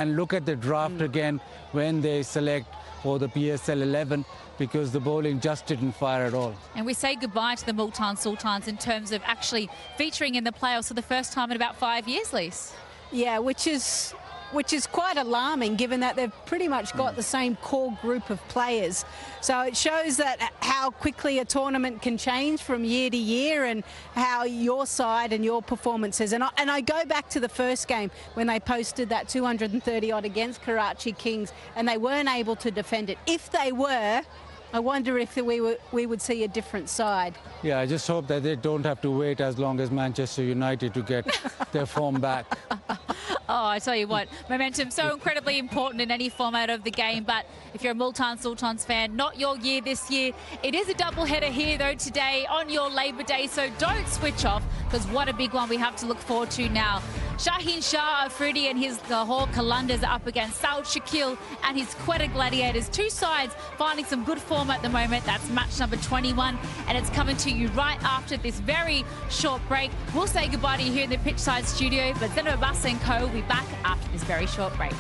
and look at the draft again when they select for the PSL 11, because the bowling just didn't fire at all. And we say goodbye to the Multan Sultans in terms of actually featuring in the playoffs for the first time in about 5 years, Lise. Yeah, which is quite alarming, given that they've pretty much got the same core group of players. So it shows that how quickly a tournament can change from year to year, and how your side and your performances. And I go back to the first game when they posted that 230 odd against Karachi Kings, and they weren't able to defend it. If they were, I wonder if we would see a different side. Yeah, I just hope that they don't have to wait as long as Manchester United to get their form back. Oh, I tell you what, momentum so incredibly important in any format of the game. But if you're a Multan Sultans fan, not your year this year. It is a double-header here, though, today on your Labor Day, so don't switch off, because what a big one we have to look forward to now. Shaheen Shah Afridi and his Lahore Qalandars are up against Saud Shakil and his Quetta Gladiators. Two sides finding some good form at the moment. That's match number 21, and it's coming to you right after this very short break. We'll say goodbye to you here in the pitchside studio, but Zeno Abbas and Co. will be back after this very short break.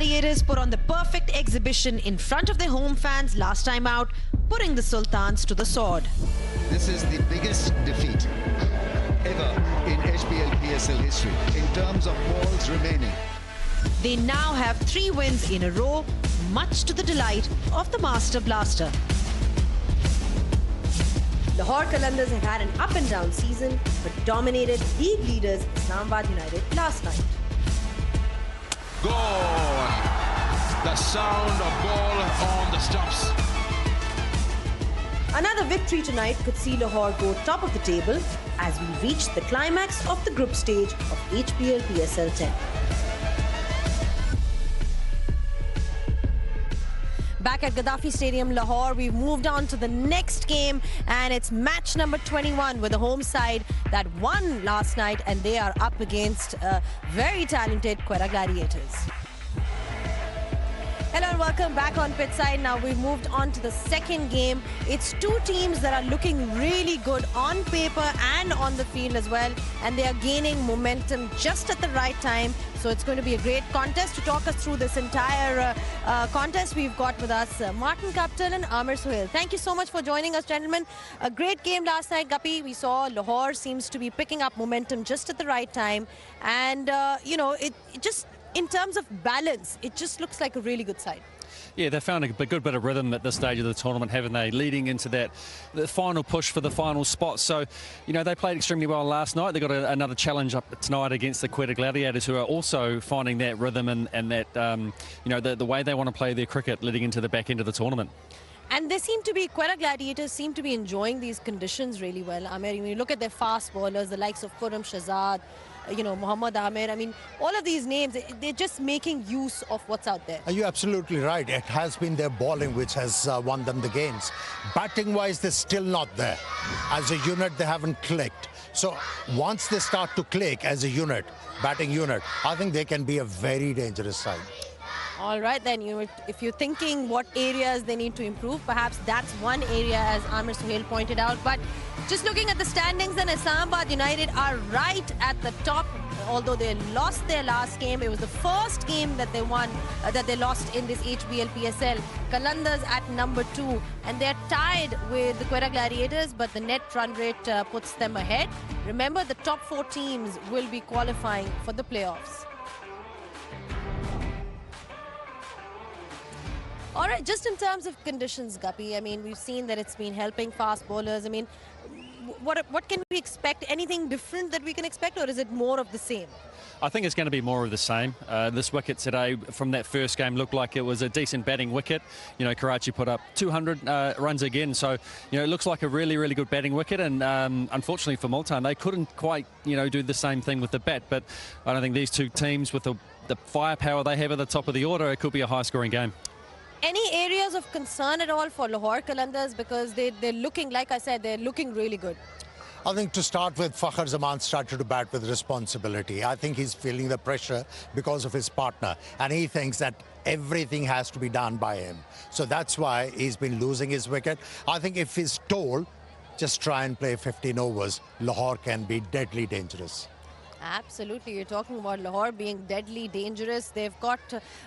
Gladiators put on the perfect exhibition in front of their home fans last time out, putting the Sultans to the sword. This is the biggest defeat ever in HBL PSL history in terms of balls remaining. They now have 3 wins in a row, much to the delight of the Master Blaster. Lahore Qalandars have had an up and down season, but dominated league leaders Islamabad United last night. Goal! The sound of ball on the stumps. Another victory tonight could see Lahore go top of the table as we reach the climax of the group stage of HBL PSL 10. Back at Gaddafi Stadium, Lahore, we've moved on to the next game, and it's match number 21 with the home side that won last night, and they are up against very talented Quetta Gladiators. Hello and welcome back on Pitside. Now we've moved on to the second game. It's 2 teams that are looking really good on paper and on the field as well, and they are gaining momentum just at the right time. So it's going to be a great contest. To talk us through this entire contest, we've got with us Martin Kaptal and Amir Sohail. Thank you so much for joining us, gentlemen. A great game last night, Guppy. We saw Lahore seems to be picking up momentum just at the right time, and you know, it just, in terms of balance, it just looks like a really good side. Yeah, they found a good bit of rhythm at this stage of the tournament, haven't they? Leading into the final push for the final spot. So, you know, they played extremely well last night. They got another challenge up tonight against the Quetta Gladiators, who are also finding that rhythm and that, you know, the way they want to play their cricket leading into the back end of the tournament. And they seem to be, Quetta Gladiators seem to be enjoying these conditions really well. I mean, when you look at their fast bowlers, the likes of Khurram Shahzad, you know, Muhammad Amir, I mean, all of these names, they're just making use of what's out there. You're absolutely right. It has been their bowling which has won them the games. Batting-wise, they're still not there. As a unit, they haven't clicked. So once they start to click as a unit, batting unit, I think they can be a very dangerous side. All right, then, you know, if you're thinking what areas they need to improve, perhaps that's one area, as Amir Sohail pointed out. But just looking at the standings, then Islamabad United are right at the top. Although they lost their last game, it was the first game that they won, that they lost in this HBL PSL. Qalandars at number 2, and they're tied with the Quetta Gladiators, but the net run rate puts them ahead. Remember, the top 4 teams will be qualifying for the playoffs. All right, just in terms of conditions, Guppy, I mean, we've seen that it's been helping fast bowlers. I mean, what can we expect? Anything different that we can expect, or is it more of the same? I think it's going to be more of the same. This wicket today from that first game looked like it was a decent batting wicket. You know, Karachi put up 200 runs again. So, you know, it looks like a really, really good batting wicket. And unfortunately for Multan, they couldn't quite, you know, do the same thing with the bat. But I don't think these 2 teams, with the firepower they have at the top of the order, it could be a high-scoring game. Any areas of concern at all for Lahore Qalandars? Because they're looking, like I said, they're looking really good. I think to start with, Fakhar Zaman started to bat with responsibility. I think he's feeling the pressure because of his partner, and he thinks that everything has to be done by him. So that's why he's been losing his wicket. I think if he's told, just try and play 15 overs, Lahore can be deadly dangerous. Absolutely. You're talking about Lahore being deadly dangerous. They've got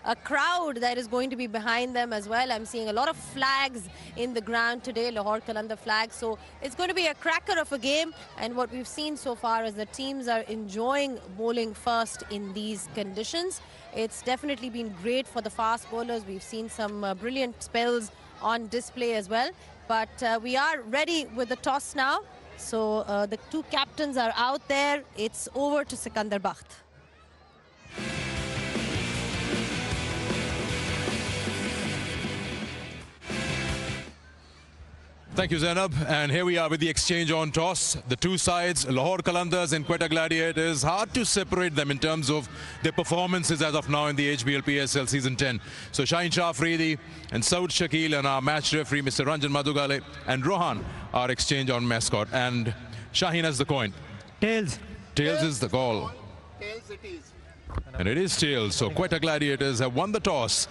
a crowd that is going to be behind them as well. I'm seeing a lot of flags in the ground today, Lahore Qalandar flags. So it's going to be a cracker of a game. And what we've seen so far is that teams are enjoying bowling first in these conditions. It's definitely been great for the fast bowlers. We've seen some brilliant spells on display as well. But we are ready with the toss now. So the 2 captains are out there. It's over to Sikandar Bakht. Thank you, Zainab. And here we are with the exchange on toss. The 2 sides, Lahore Qalandars and Quetta Gladiators. Hard to separate them in terms of their performances as of now in the HBL PSL Season 10. So Shaheen Shah Afridi and Saud Shakil and our match referee, Mr. Ranjan Madugale, and Rohan, our exchange on mascot. And Shaheen has the coin. Tails. Tails is the call. Tails it is. And it is tails. So Quetta Gladiators have won the toss.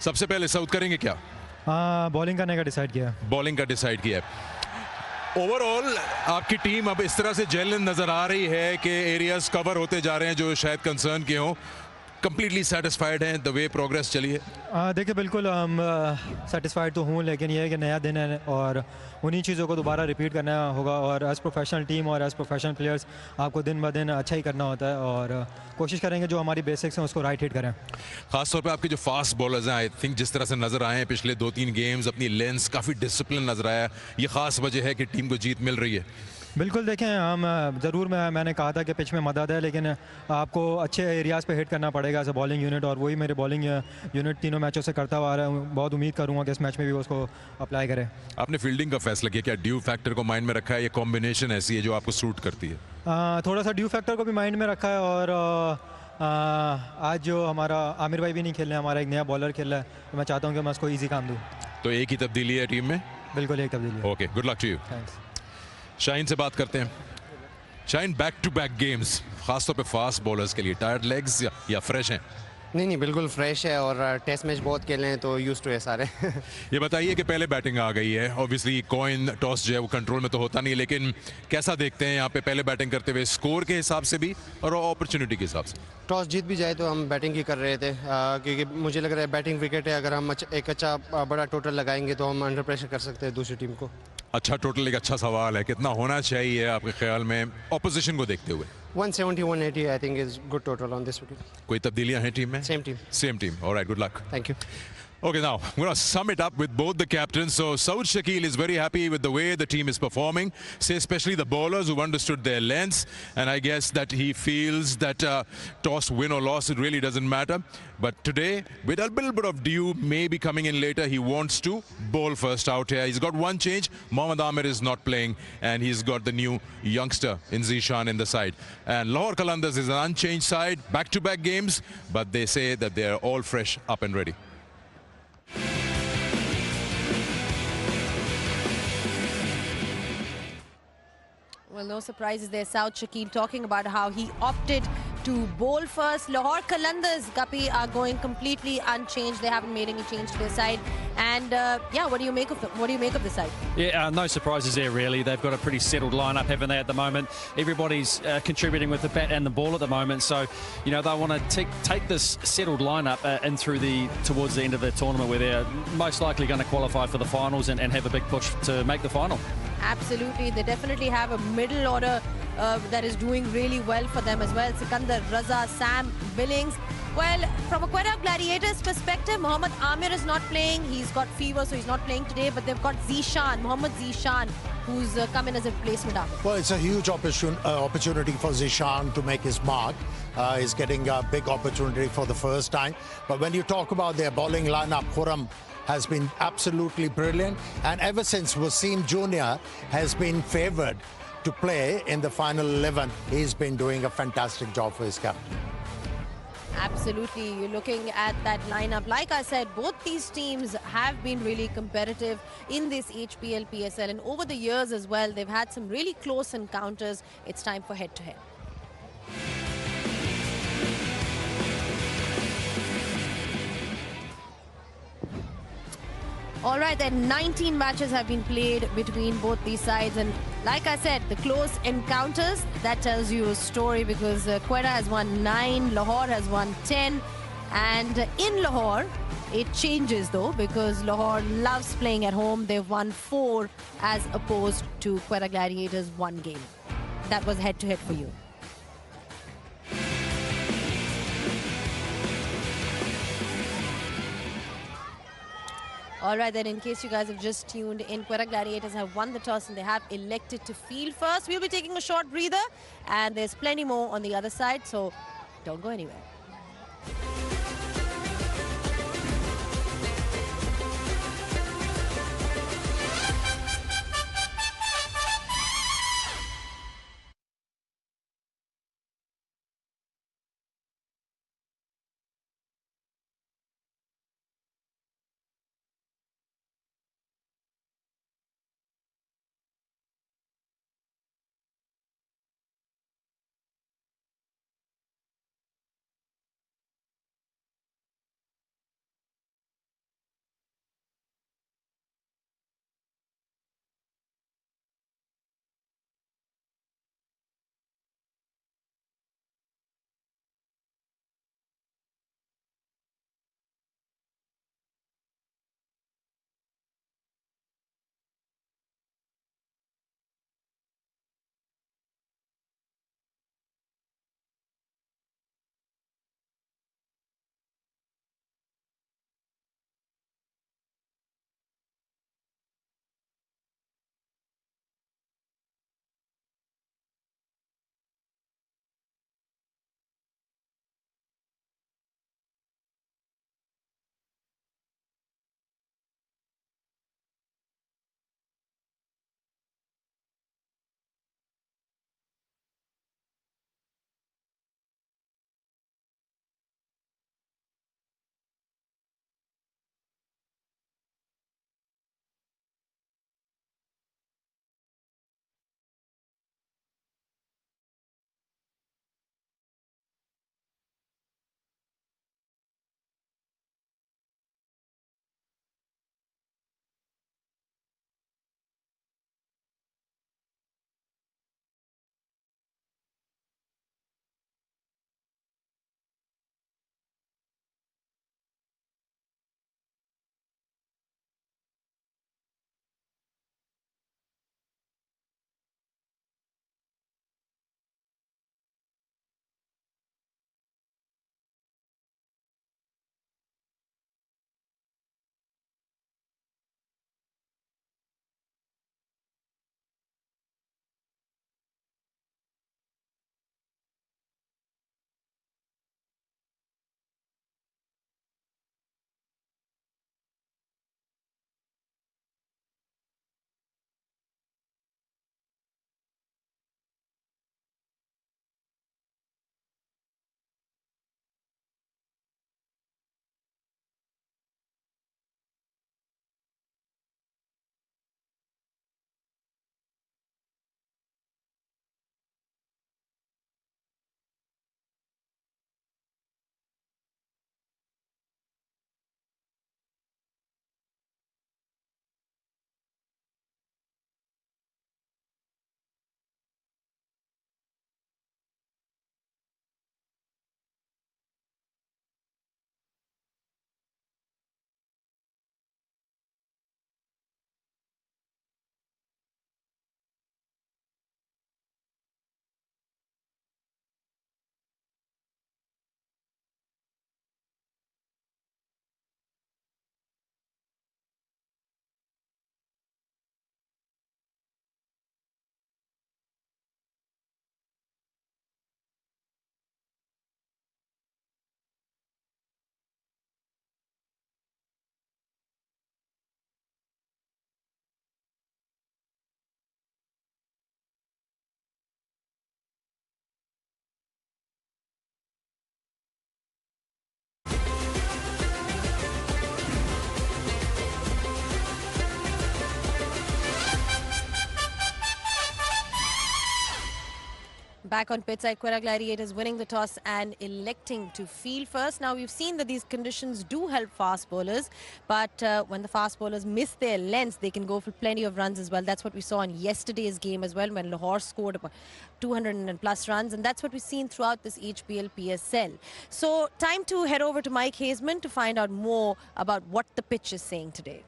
सबसे पहले south करेंगे क्या? Bowling करने का decide किया. Bowling का decide किया. Overall आपकी टीम अब इस तरह से जेल नजर आ रही है कि एरियाज कवर होते जा रहे हैं जो शायद कंसर्न के हों. completely satisfied हैं the way progress चली है? देखिए बिल्कुल सेटिस्फाइड तो हूँ, लेकिन ये है कि नया दिन है और उन्हीं चीज़ों को दोबारा रिपीट करना होगा और एज़ प्रोफेशनल टीम और एज़ प्रोफेशनल प्लेयर्स आपको दिन ब दिन अच्छा ही करना होता है और कोशिश करेंगे जो हमारी बेसिक्स हैं उसको राइट हिट करें। खासतौर पे आपके जो फास्ट बॉलर्स हैं, आई थिंक जिस तरह से नजर आए हैं पिछले 2-3 गेम्स, अपनी लेंस काफ़ी डिसिप्लिन नजर आया, ये खास वजह है कि टीम को जीत मिल रही है? बिल्कुल देखें, हम ज़रूर मैंने कहा था कि पिच में मदद है, लेकिन आपको अच्छे एरियाज़ पे हिट करना पड़ेगा एज अ बॉलिंग यूनिट और वही मेरे बॉलिंग यूनिट तीनों मैचों से करता हुआ आ रहा है। बहुत उम्मीद करूँगा कि इस मैच में भी उसको अप्लाई करें। आपने फील्डिंग का फैसला किया, क्या ड्यू फैक्टर को माइंड में रखा है? ये कॉम्बिनेशन ऐसी है जो आपको सूट करती है? थोड़ा सा ड्यू फैक्टर को भी माइंड में रखा है और आज जो हमारा आमिर भाई भी नहीं खेल रहे हैं, हमारा एक नया बॉलर खेल रहा है, तो मैं चाहता हूँ कि मैं उसको ईजी काम दूँ। तो एक ही तब्दीली है टीम में? बिल्कुल एक तब्दीली है। Okay, good luck to you. Thanks. Shaheen से बात करते हैं। Shaheen, back to back games, खासतौर पे फास्ट बॉलर्स के लिए टायर्ड लेग्स या फ्रेश हैं? नहीं, बिल्कुल फ्रेश है और टेस्ट मैच बहुत खेले हैं तो यूज्ड टू है सारे। ये बताइए कि पहले बैटिंग आ गई है, ऑब्वियसली कॉइन टॉस जो है वो कंट्रोल में तो होता नहीं, लेकिन कैसा देखते हैं यहाँ पे पहले बैटिंग करते हुए, स्कोर के हिसाब से भी और अपॉर्चुनिटी के हिसाब से? टॉस जीत भी जाए तो हम बैटिंग ही कर रहे थे क्योंकि मुझे लग रहा है बैटिंग विकेट है, अगर हम एक अच्छा बड़ा टोटल लगाएंगे तो हम अंडर प्रेशर कर सकते हैं दूसरी टीम को। अच्छा टोटल एक अच्छा सवाल है, कितना होना चाहिए आपके ख्याल में ऑपोजिशन को देखते हुए? 170 180 I think is good total on this wicket. कोई तब्दीलियां हैं टीम में? Same team. Alright, good luck. Thank you. Okay, now I'm going to sum it up with both the captains. So Saud Shakil is very happy with the way the team is performing, say especially the bowlers who've understood their lengths, and I guess that he feels that toss win or loss, it really doesn't matter. But today, with a little bit of dew maybe coming in later, he wants to bowl first out here. He's got one change. Mohammad Amir is not playing, and he's got the new youngster in Zishan in the side. And Lahore Qalandars is an unchanged side, back-to-back games, but they say that they're all fresh, up and ready. Well, no surprises there. Saud Shakil talking about how he opted to bowl first. Lahore Qalandars, Guppy, are going completely unchanged. They haven't made any change to their side. And yeah, what do you make of them? What do you make of the side? Yeah, no surprises there really. They've got a pretty settled lineup, haven't they, at the moment? Everybody's contributing with the bat and the ball at the moment. So, you know, they want to take this settled lineup in through towards the end of the tournament, where they're most likely going to qualify for the finals and have a big push to make the final. Absolutely. They definitely have a middle order that is doing really well for them as well. Sikandar, Raza, Sam, Billings. Well, from a Quetta Gladiators perspective, Mohammad Amir is not playing. He's got fever, so he's not playing today. But they've got Zishan, Mohammad Zishan, who's come in as a replacement after. Well, it's a huge opportunity for Zishan to make his mark. He's getting a big opportunity for the first time. But when you talk about their bowling lineup, Khurram has been absolutely brilliant. And ever since Wasim Jr. has been favoured to play in the final 11, he's been doing a fantastic job for his captain. Absolutely. You're looking at that lineup. Like I said, both these teams have been really competitive in this HBL PSL. And over the years as well, they've had some really close encounters. It's time for head-to-head. All right, then 19 matches have been played between both these sides, and like I said, the close encounters, that tells you a story, because Quetta has won 9, Lahore has won 10, and in Lahore it changes though, because Lahore loves playing at home. They've won 4 as opposed to Quetta Gladiators 1 game. That was head-to-head for you. All right, then, in case you guys have just tuned in, Quetta Gladiators have won the toss and they have elected to field first. We'll be taking a short breather, and there's plenty more on the other side, so don't go anywhere. Back on pitch side, Quetta Gladiators winning the toss and electing to field first. Now, we've seen that these conditions do help fast bowlers, but when the fast bowlers miss their lengths, they can go for plenty of runs as well. That's what we saw in yesterday's game as well, when Lahore scored about 200 and plus runs, and that's what we've seen throughout this HBL PSL. So, time to head over to Mike Hayesman to find out more about what the pitch is saying today.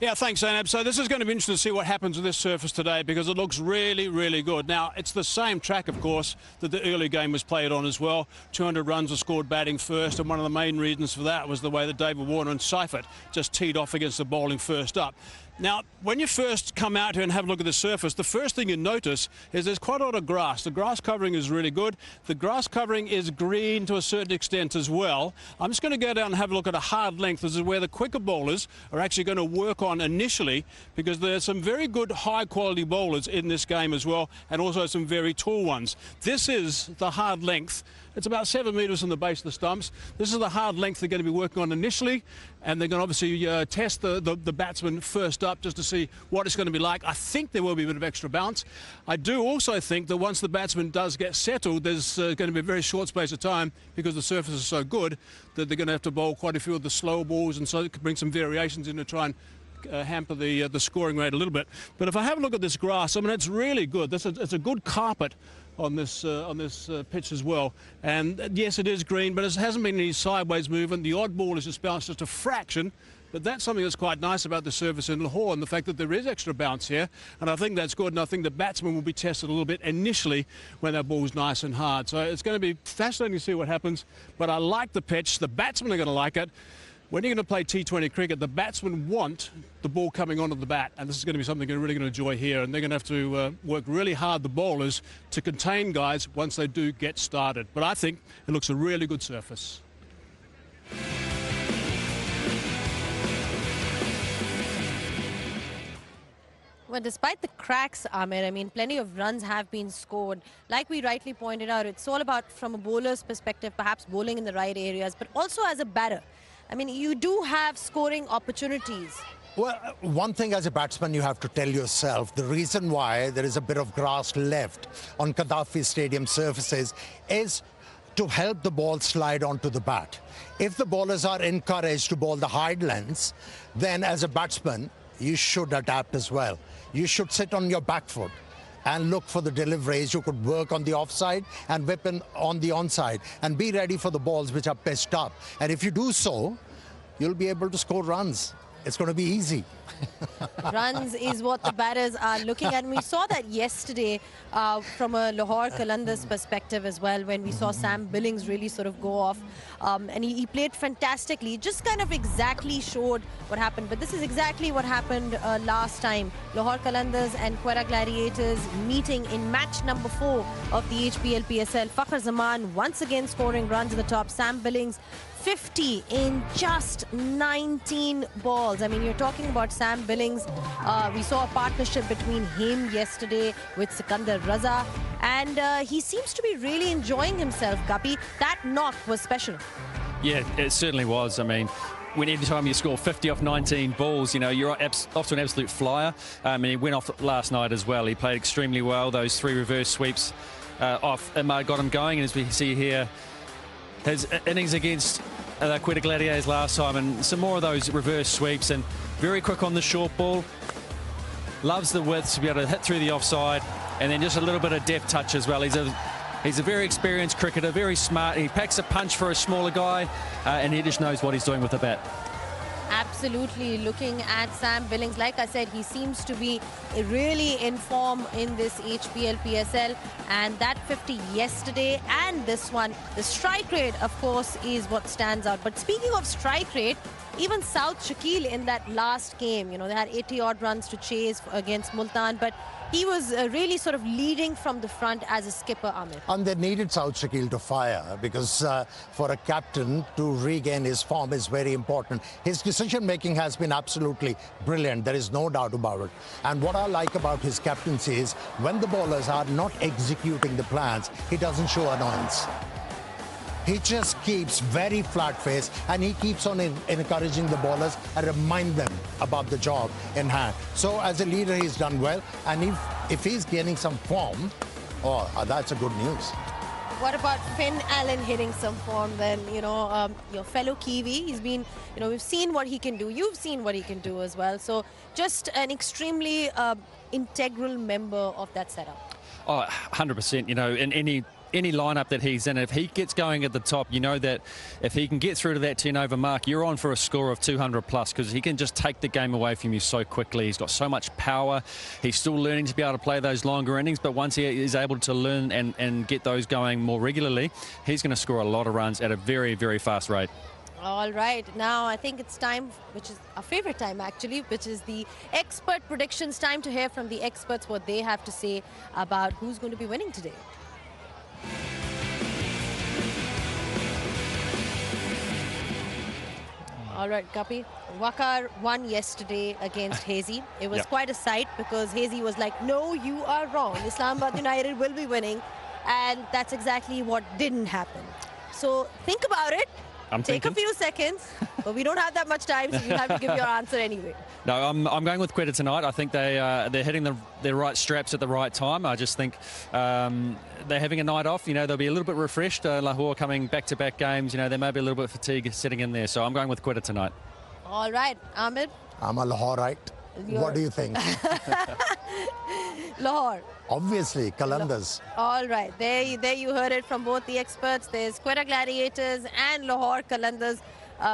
Yeah, thanks, Zainab. So this is going to be interesting to see what happens with this surface today, because it looks really, really good. Now, it's the same track, of course, that the early game was played on as well. 200 runs were scored batting first, and one of the main reasons for that was the way that David Warner and Seifert just teed off against the bowling first up. Now, when you first come out here and have a look at the surface, the first thing you notice is there's quite a lot of grass. The grass covering is really good. The grass covering is green to a certain extent as well. I'm just going to go down and have a look at a hard length. This is where the quicker bowlers are actually going to work on initially, because there's some very good high-quality bowlers in this game as well, and also some very tall ones. This is the hard length. It's about 7 metres from the base of the stumps. This is the hard length they're going to be working on initially, and they're going to obviously test the batsman first up just to see what it's going to be like. I think there will be a bit of extra bounce. I do also think that once the batsman does get settled, there's going to be a very short space of time, because the surface is so good that they're going to have to bowl quite a few of the slow balls, and so it could bring some variations in to try and hamper the scoring rate a little bit. But if I have a look at this grass, I mean, it's really good. It's a good carpet on this pitch as well. And yes, it is green, but it hasn't been any sideways movement. The odd ball has just bounced just a fraction, but that's something that's quite nice about the surface in Lahore, and the fact that there is extra bounce here, and I think that's good. And I think the batsman will be tested a little bit initially when that ball's nice and hard. So it's going to be fascinating to see what happens, but I like the pitch. The batsmen are going to like it. When you're going to play T20 cricket, the batsmen want the ball coming onto the bat, and this is going to be something they're really going to enjoy here, and they're going to have to work really hard, the bowlers, to contain guys once they do get started. But I think it looks a really good surface. Well, despite the cracks, Amir, I mean, plenty of runs have been scored. Like we rightly pointed out, it's all about, from a bowler's perspective, perhaps bowling in the right areas, but also as a batter. I mean, you do have scoring opportunities. Well, one thing as a batsman you have to tell yourself, the reason why there is a bit of grass left on Gaddafi Stadium surfaces is to help the ball slide onto the bat. If the bowlers are encouraged to bowl the hard lengths, then as a batsman, you should adapt as well. You should sit on your back foot and look for the deliveries. You could work on the offside and whip in on the onside and be ready for the balls which are pitched up. And if you do so, you'll be able to score runs. It's going to be easy. Runs is what the batters are looking at. And we saw that yesterday from a Lahore Qalandars perspective as well, when we saw Sam Billings really sort of go off. And he played fantastically. Just kind of exactly showed what happened. But this is exactly what happened last time. Lahore Qalandars and Quetta Gladiators meeting in match number 4 of the HBL PSL. 𝐿QvQG once again scoring runs at the top. Sam Billings 50 in just 19 balls. I mean, you're talking about Sam Billings. We saw a partnership between him yesterday with Sikandar Raza, and he seems to be really enjoying himself, Guppy. That knock was special. Yeah, it certainly was. I mean, any time you score 50 off 19 balls, you know, you're off to an absolute flyer. And he went off last night as well. He played extremely well. Those 3 reverse sweeps off got him going. And as we see here, his innings against Quetta Gladiators last time, and some more of those reverse sweeps, and very quick on the short ball. Loves the width to be able to hit through the offside, and then just a little bit of deft touch as well. He's a very experienced cricketer, very smart. He packs a punch for a smaller guy, and he just knows what he's doing with the bat. Absolutely. Looking at Sam Billings, like I said, he seems to be really in form in this HBL PSL, and that 50 yesterday and this one, the strike rate, of course, is what stands out. But speaking of strike rate, even South Shakil in that last game, you know, they had 80 odd runs to chase against Multan, but he was really sort of leading from the front as a skipper, Amir. And they needed South Shakil to fire, because for a captain to regain his form is very important. His decision-making has been absolutely brilliant. There is no doubt about it. And what I like about his captaincy is when the bowlers are not executing the plans, he doesn't show annoyance. He just keeps very flat face, and he keeps on encouraging the bowlers and remind them about the job in hand. So as a leader, he's done well. And if he's gaining some form, that's a good news. What about Finn Allen hitting some form then? Your fellow Kiwi, he's been, we've seen what he can do. You've seen what he can do as well. So just an extremely integral member of that setup. Oh, 100%. In any lineup that he's in, if he gets going at the top, you know that if he can get through to that 10-over mark, you're on for a score of 200 plus, because he can just take the game away from you so quickly. He's got so much power. He's still learning to be able to play those longer innings, but once he is able to learn and get those going more regularly, he's going to score a lot of runs at a very, very fast rate. All right, now I think it's time, which is our favorite time actually, which is the expert predictions. Time to hear from the experts what they have to say about who's going to be winning today. All right, Guppy. Waqar won yesterday against Hazy. It was quite a sight because Hazy was like, no, you are wrong. Islamabad United will be winning. And that's exactly what didn't happen. So think about it. Take a few seconds, but we don't have that much time, so you have to give your answer anyway. No, I'm going with Quetta tonight. I think they're hitting their right straps at the right time. I just think they're having a night off. They'll be a little bit refreshed. Lahore coming back-to-back games. There may be a little bit of fatigue sitting in there. So I'm going with Quetta tonight. All right, Ahmed. I'm a Lahoreite. What do you think? Lahore. Obviously, Qalandars. All right, there you heard it from both the experts. There's Quetta Gladiators and Lahore Qalandars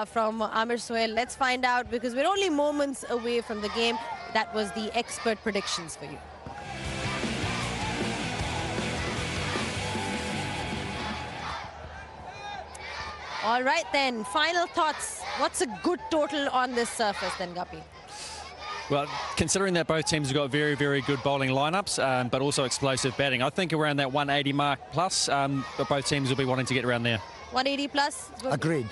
from Amir Sohail. Let's find out, because we're only moments away from the game. That was the expert predictions for you. All right then, final thoughts. What's a good total on this surface then, Guppy? Well, considering that both teams have got very, very good bowling lineups, but also explosive batting, I think around that 180 mark plus, but both teams will be wanting to get around there. 180 plus? Agreed,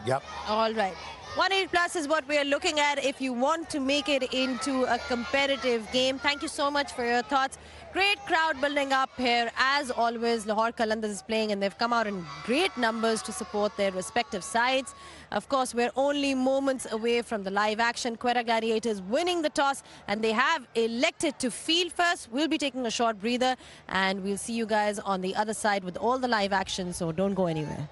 yep. All right. 180 plus is what we are looking at if you want to make it into a competitive game. Thank you so much for your thoughts. Great crowd building up here. As always, Lahore Qalandars is playing, and they've come out in great numbers to support their respective sides. Of course, we're only moments away from the live action. Quetta Gladiators winning the toss, and they have elected to field first. We'll be taking a short breather, and we'll see you guys on the other side with all the live action, so don't go anywhere.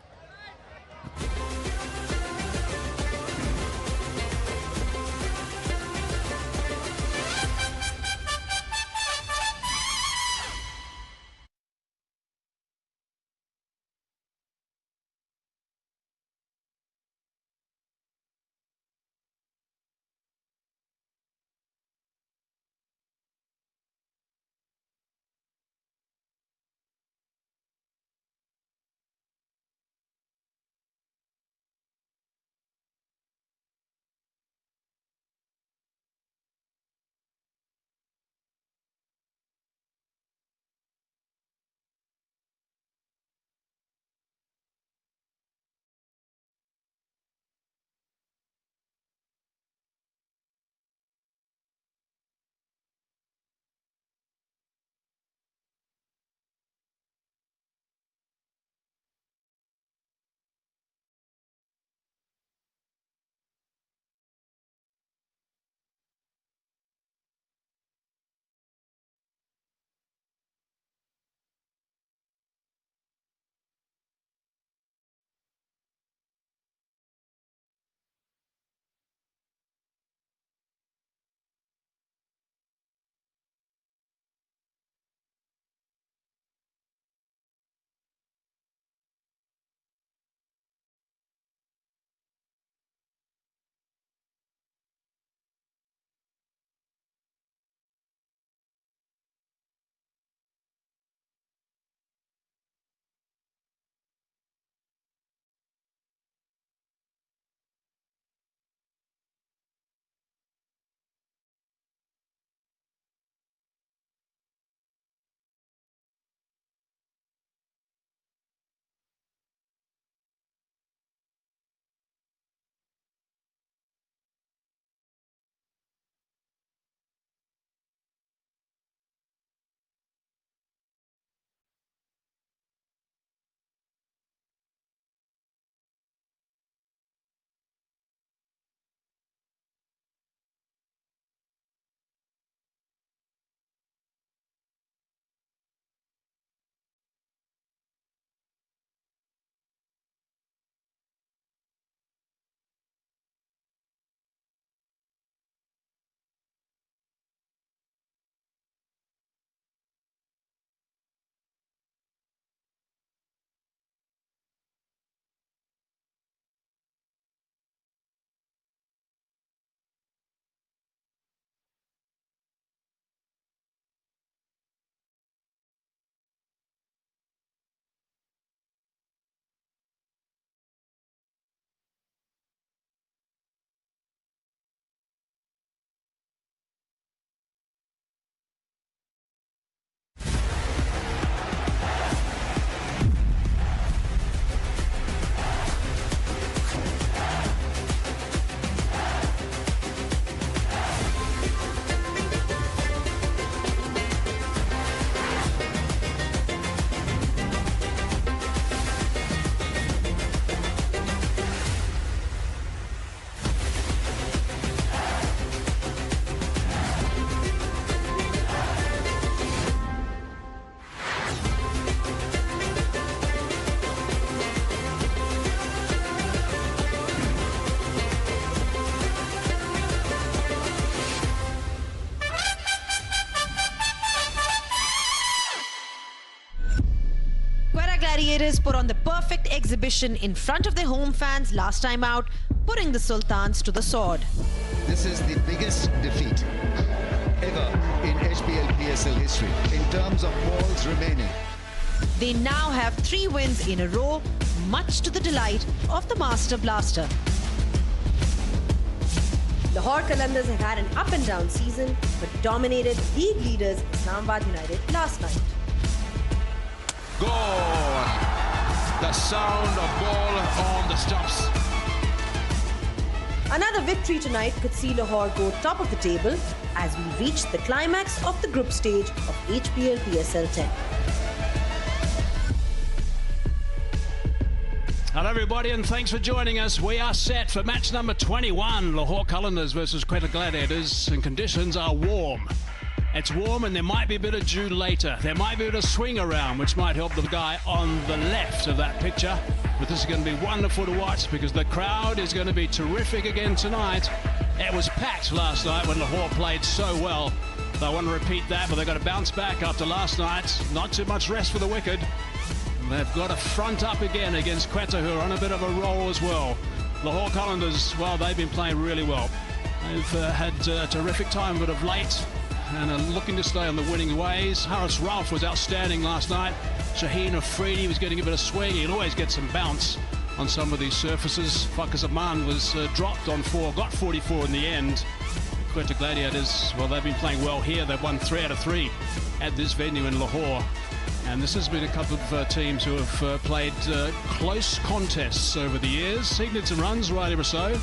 Gladiators put on the perfect exhibition in front of their home fans last time out, putting the Sultans to the sword. This is the biggest defeat ever in HBL PSL history in terms of balls remaining. They now have 3 wins in a row, much to the delight of the Master Blaster. Lahore Qalandars have had an up and down season, but dominated league leaders Islamabad United last night. Goal! The sound of ball on the stumps. Another victory tonight could see Lahore go top of the table as we reach the climax of the group stage of HBL PSL 10. Hello everybody and thanks for joining us. We are set for match number 21, Lahore Qalandars versus Quetta Gladiators, and conditions are warm. It's warm and there might be a bit of dew later. There might be a bit of swing around, which might help the guy on the left of that picture. But this is going to be wonderful to watch because the crowd is going to be terrific again tonight. It was packed last night when Lahore played so well. They want to repeat that, but they've got to bounce back after last night. Not too much rest for the wicked. They've got to front up again against Quetta, who are on a bit of a roll as well. Lahore Qalandars, well, they've been playing really well. They've had a terrific time, but of late, and are looking to stay on the winning ways. Haris Ralph was outstanding last night. Shaheen Afridi was getting a bit of swing. He'll always get some bounce on some of these surfaces. Fakhar Zaman was dropped on 4, got 44 in the end. Quetta Gladiators, well, they've been playing well here. They've won 3 out of 3 at this venue in Lahore. And this has been a couple of teams who have played close contests over the years. He did some runs, Riley Rousseau.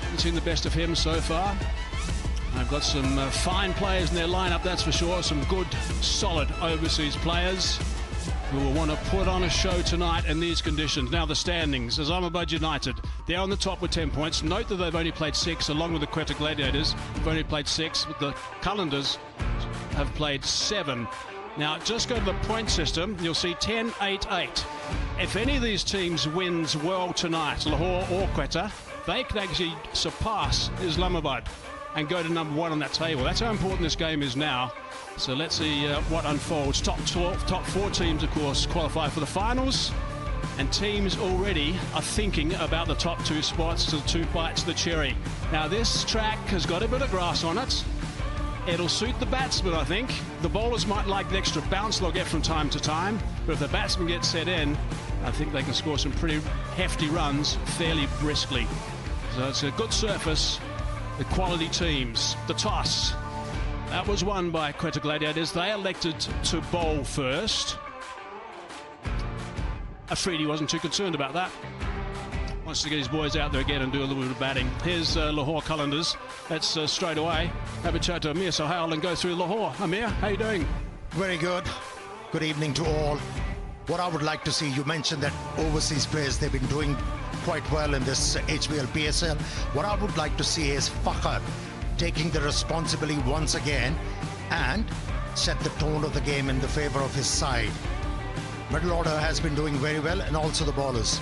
Haven't seen the best of him so far. They've got some fine players in their lineup, that's for sure. Some good, solid overseas players who will want to put on a show tonight in these conditions. Now the standings, Islamabad United, they're on the top with 10 points. Note that they've only played 6, along with the Quetta Gladiators. They've only played 6, but the Qalandars have played 7. Now, just go to the point system, you'll see 10-8-8. If any of these teams wins well tonight, Lahore or Quetta, they can actually surpass Islamabad and go to number 1 on that table. That's how important this game is now. So let's see what unfolds. Top 4 teams, of course, qualify for the finals. And teams already are thinking about the top 2 spots, the 2 bites of the cherry. Now, this track has got a bit of grass on it. It'll suit the batsmen, I think. The bowlers might like the extra bounce they'll get from time to time, but if the batsmen get set in, I think they can score some pretty hefty runs fairly briskly. So it's a good surface, the quality teams. The toss, that was won by Quetta Gladiators. They elected to bowl first. Afridi wasn't too concerned about that. Wants to get his boys out there again and do a little bit of batting. Here's Lahore Qalandars. Let's straight away have a chat to Amir Sohail and go through Lahore. Amir, how you doing? Very good. Good evening to all. What I would like to see, you mentioned that overseas players, they've been doing quite well in this HBL PSL. What I would like to see is Fakhar taking the responsibility once again and set the tone of the game in the favor of his side. Middle order has been doing very well, and also the bowlers.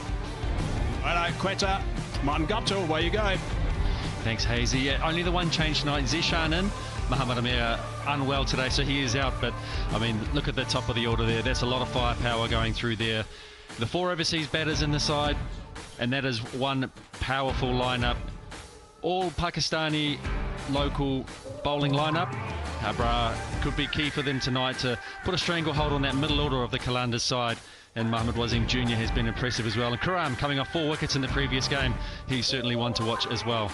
Righto, Quetta, Martin Gupta, away you go. Thanks, Hazy. Yeah, only the one change tonight. Zishan in. Muhammad Amir unwell today, so he is out. But, I mean, look at the top of the order there. That's a lot of firepower going through there. The 4 overseas batters in the side, and that is one powerful lineup. All Pakistani local bowling lineup. Abra could be key for them tonight to put a stranglehold on that middle order of the Qalandars side. And Mohammad Wasim Jr. has been impressive as well. And Karam coming off 4 wickets in the previous game. He's certainly one to watch as well.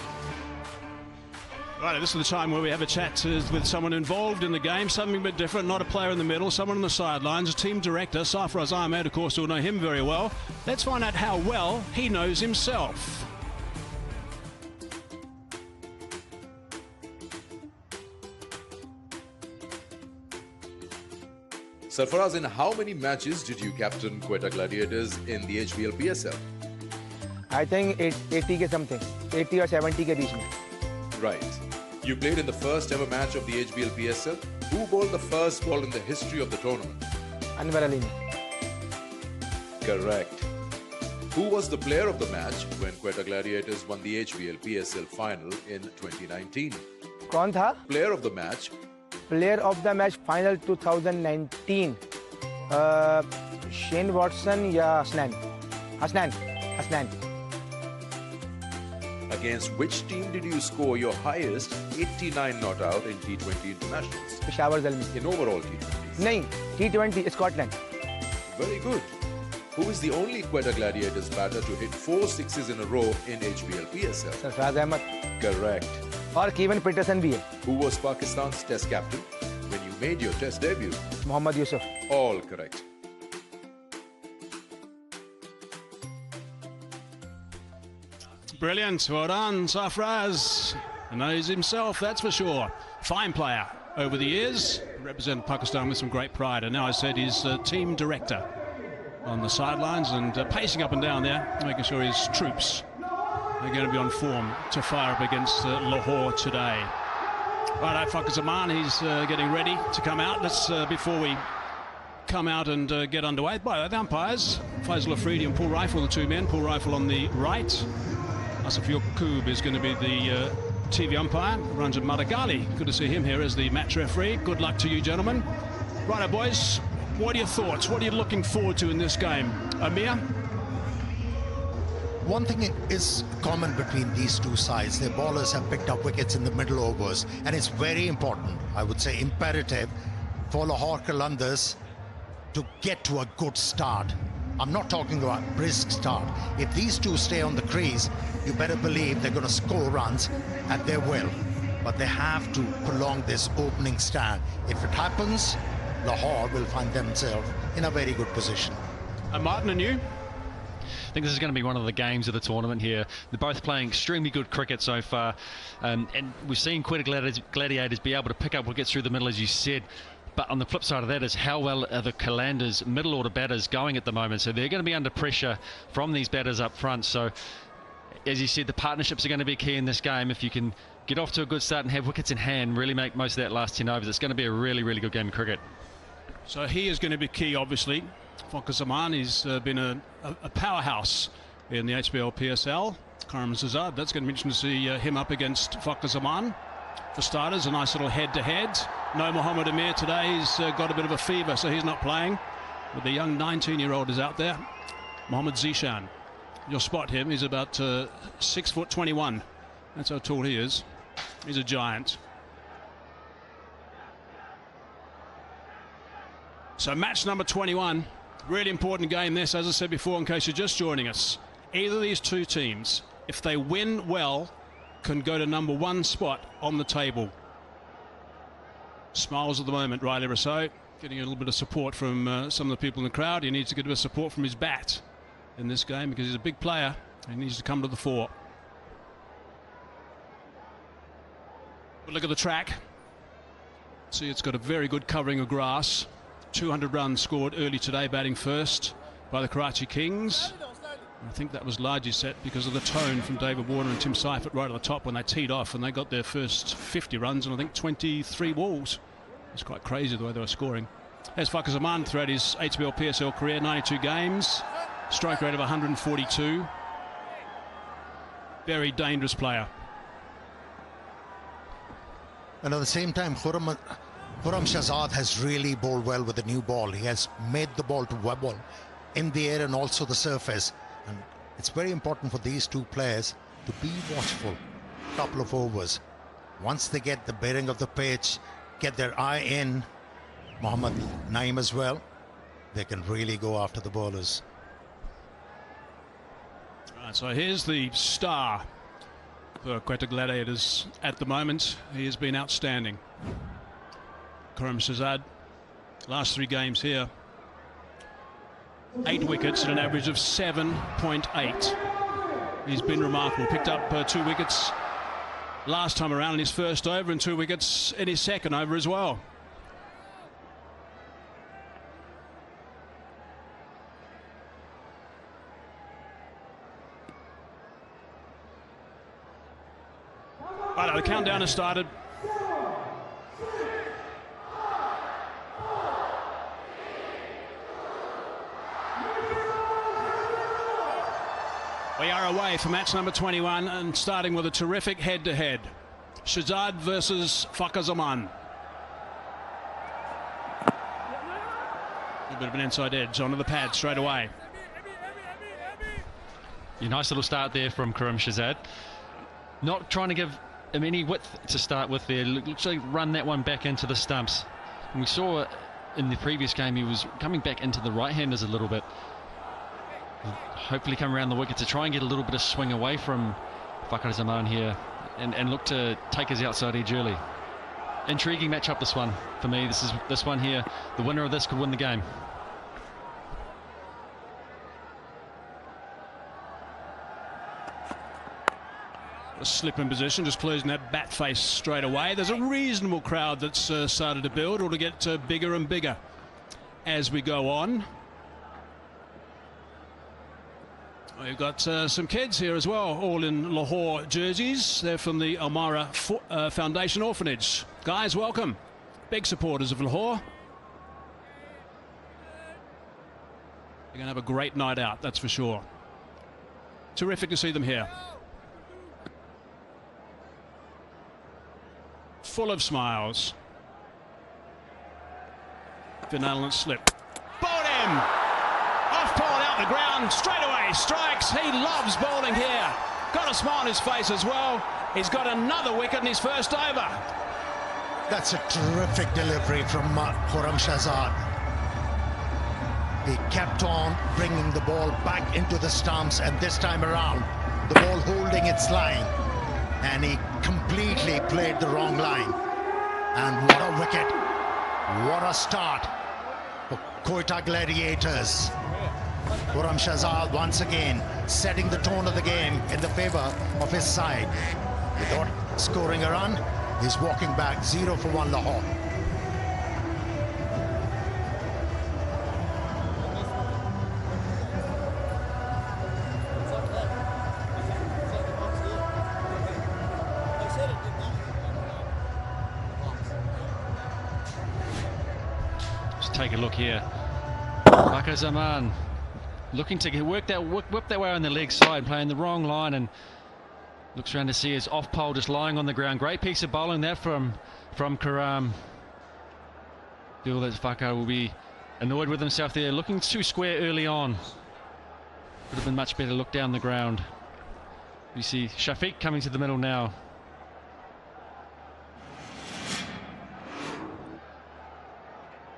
Right, this is the time where we have a chat with someone involved in the game, something a bit different, not a player in the middle, someone on the sidelines, a team director. Sarfaraz Ahmed, of course, will know him very well. Let's find out how well he knows himself. Sarfaraz, in how many matches did you captain Quetta Gladiators in the HBL PSL? I think 80 ke something, 80 or 70 ke beech mein. Right. You played in the first ever match of the HBL PSL. Who bowled the first ball in the history of the tournament? Anwar Ali. Correct. Who was the player of the match when Quetta Gladiators won the HBL PSL final in 2019? Kaun tha? Player of the match. Player of the match final 2019. Shane Watson या Hasnain Against which team did you score your highest 89 not out in T20 internationals? Peshawar Zalmi In overall T20s? नहीं T20 Scotland Very good. Who is the only Quetta Gladiators batter to hit 4 sixes in a row in HBL PSL? Sarfaraz Ahmed Correct. और Kevin Pietersen भी है Who was Pakistan's test captain when you made your test debut? Mohammad Yusuf All correct. Brilliant. Well done, Sarfraz. Knows himself, that's for sure. Fine player over the years. Represented Pakistan with some great pride. And now I said he's team director on the sidelines and pacing up and down there, making sure his troops are going to be on form to fire up against Lahore today. Right, Fakhar Zaman, he's getting ready to come out. Let's, before we come out and get underway, by the umpires, Faisal Afridi and Paul Rifle, the two men. Paul Rifle on the right. Asif Yaqub is going to be the TV umpire. Ranjan Madagali, good to see him here as the match referee. Good luck to you, gentlemen. Righto, boys, what are your thoughts? What are you looking forward to in this game? Amir? One thing is common between these two sides. Their bowlers have picked up wickets in the middle overs, and it's very important, I would say imperative, for Lahore Qalandars to get to a good start. I'm not talking about brisk start. If these two stay on the crease, you better believe they're going to score runs at their will. But they have to prolong this opening stand. If it happens, Lahore will find themselves in a very good position. Martin, and you? I think this is going to be one of the games of the tournament here. They're both playing extremely good cricket so far. And we've seen Quetta Gladiators be able to pick up wickets through the middle, as you said. But on the flip side of that is how well are the Qalandars middle order batters going at the moment. So they're going to be under pressure from these batters up front. So as you said, the partnerships are going to be key in this game. If you can get off to a good start and have wickets in hand, really make most of that last 10 overs, it's going to be a really, really good game of cricket. So he is going to be key, obviously. Fakhar Zaman, he's been a powerhouse in the HBL PSL. Karam Zazad, that's going to be interesting to see him up against Fakhar Zaman. For starters, a nice little head-to-head. No Mohammed Amir today. He's got a bit of a fever, so he's not playing. But the young 19-year-old is out there. Mohammed Zishan. You'll spot him. He's about 6'21". That's how tall he is. He's a giant. So match number 21. Really important game this, as I said before, in case you're just joining us. Either of these two teams, if they win well, can go to number 1 spot on the table. Smiles at the moment, Riley Rousseau, getting a little bit of support from some of the people in the crowd. He needs to get a bit of support from his bat in this game because he's a big player and he needs to come to the fore. But look at the track. See, it's got a very good covering of grass. 200 runs scored early today, batting first by the Karachi Kings. I think that was largely set because of the tone from David Warner and Tim Seifert right at the top when they teed off, and they got their first 50 runs and I think 23 balls. It's quite crazy the way they were scoring. There's Fakhar Zaman throughout his HBL PSL career, 92 games, strike rate of 142. Very dangerous player. And at the same time, Khurram Shahzad has really bowled well with the new ball. He has made the ball to wobble in the air and also the surface. And it's very important for these two players to be watchful a couple of overs. Once they get the bearing of the pitch, get their eye in, Mohammad Naeem as well, they can really go after the bowlers. Right, so here's the star for Quetta Gladiators at the moment. He has been outstanding. Karam Shahzad, last 3 games here. 8 wickets at an average of 7.8. He's been remarkable. Picked up 2 wickets last time around in his first over and 2 wickets in his second over as well. Right, the countdown has started. We are away for match number 21 and starting with a terrific head-to-head. Shahzad versus Fakhar Zaman. A bit of an inside edge onto the pad straight away. A nice little start there from 𝐄𝐍𝐆𝐋𝐈𝐒𝐇. Not trying to give him any width to start with there. Looks like run that one back into the stumps. And we saw in the previous game he was coming back into the right-handers a little bit. Hopefully come around the wicket to try and get a little bit of swing away from Fakhar Zaman here and look to take his outside edge early. Intriguing matchup, this one for me. This one here, the winner of this could win the game. A slip in position, just closing that bat face straight away. There's a reasonable crowd that's started to build or to get bigger and bigger as we go on. We've got some kids here as well, all in Lahore jerseys. They're from the Almara Foundation Orphanage. Guys, welcome. Big supporters of Lahore. They're going to have a great night out, that's for sure. Terrific to see them here. Full of smiles. Finale slip. Bowled him! Off ball out the ground, straight away, strikes. He loves bowling here. Got a smile on his face as well. He's got another wicket in his first over. That's a terrific delivery from 𝐄𝐍𝐆𝐋𝐈𝐒𝐇. He kept on bringing the ball back into the stumps, and this time around, the ball holding its line. And he completely played the wrong line. And what a wicket. What a start for Quetta Gladiators. 𝐄𝐍𝐆𝐋𝐈𝐒𝐇 once again setting the tone of the game in the favor of his side. Without scoring a run, he's walking back 0 for 1 Lahore. Take a look here. Fakhar Zaman looking to whip that way on the leg side, playing the wrong line, and looks around to see his off pole just lying on the ground. Great piece of bowling that from Karam. Feel that Fakhar will be annoyed with himself there, looking too square early on. Would have been much better look down the ground. You see Shafiq coming to the middle now.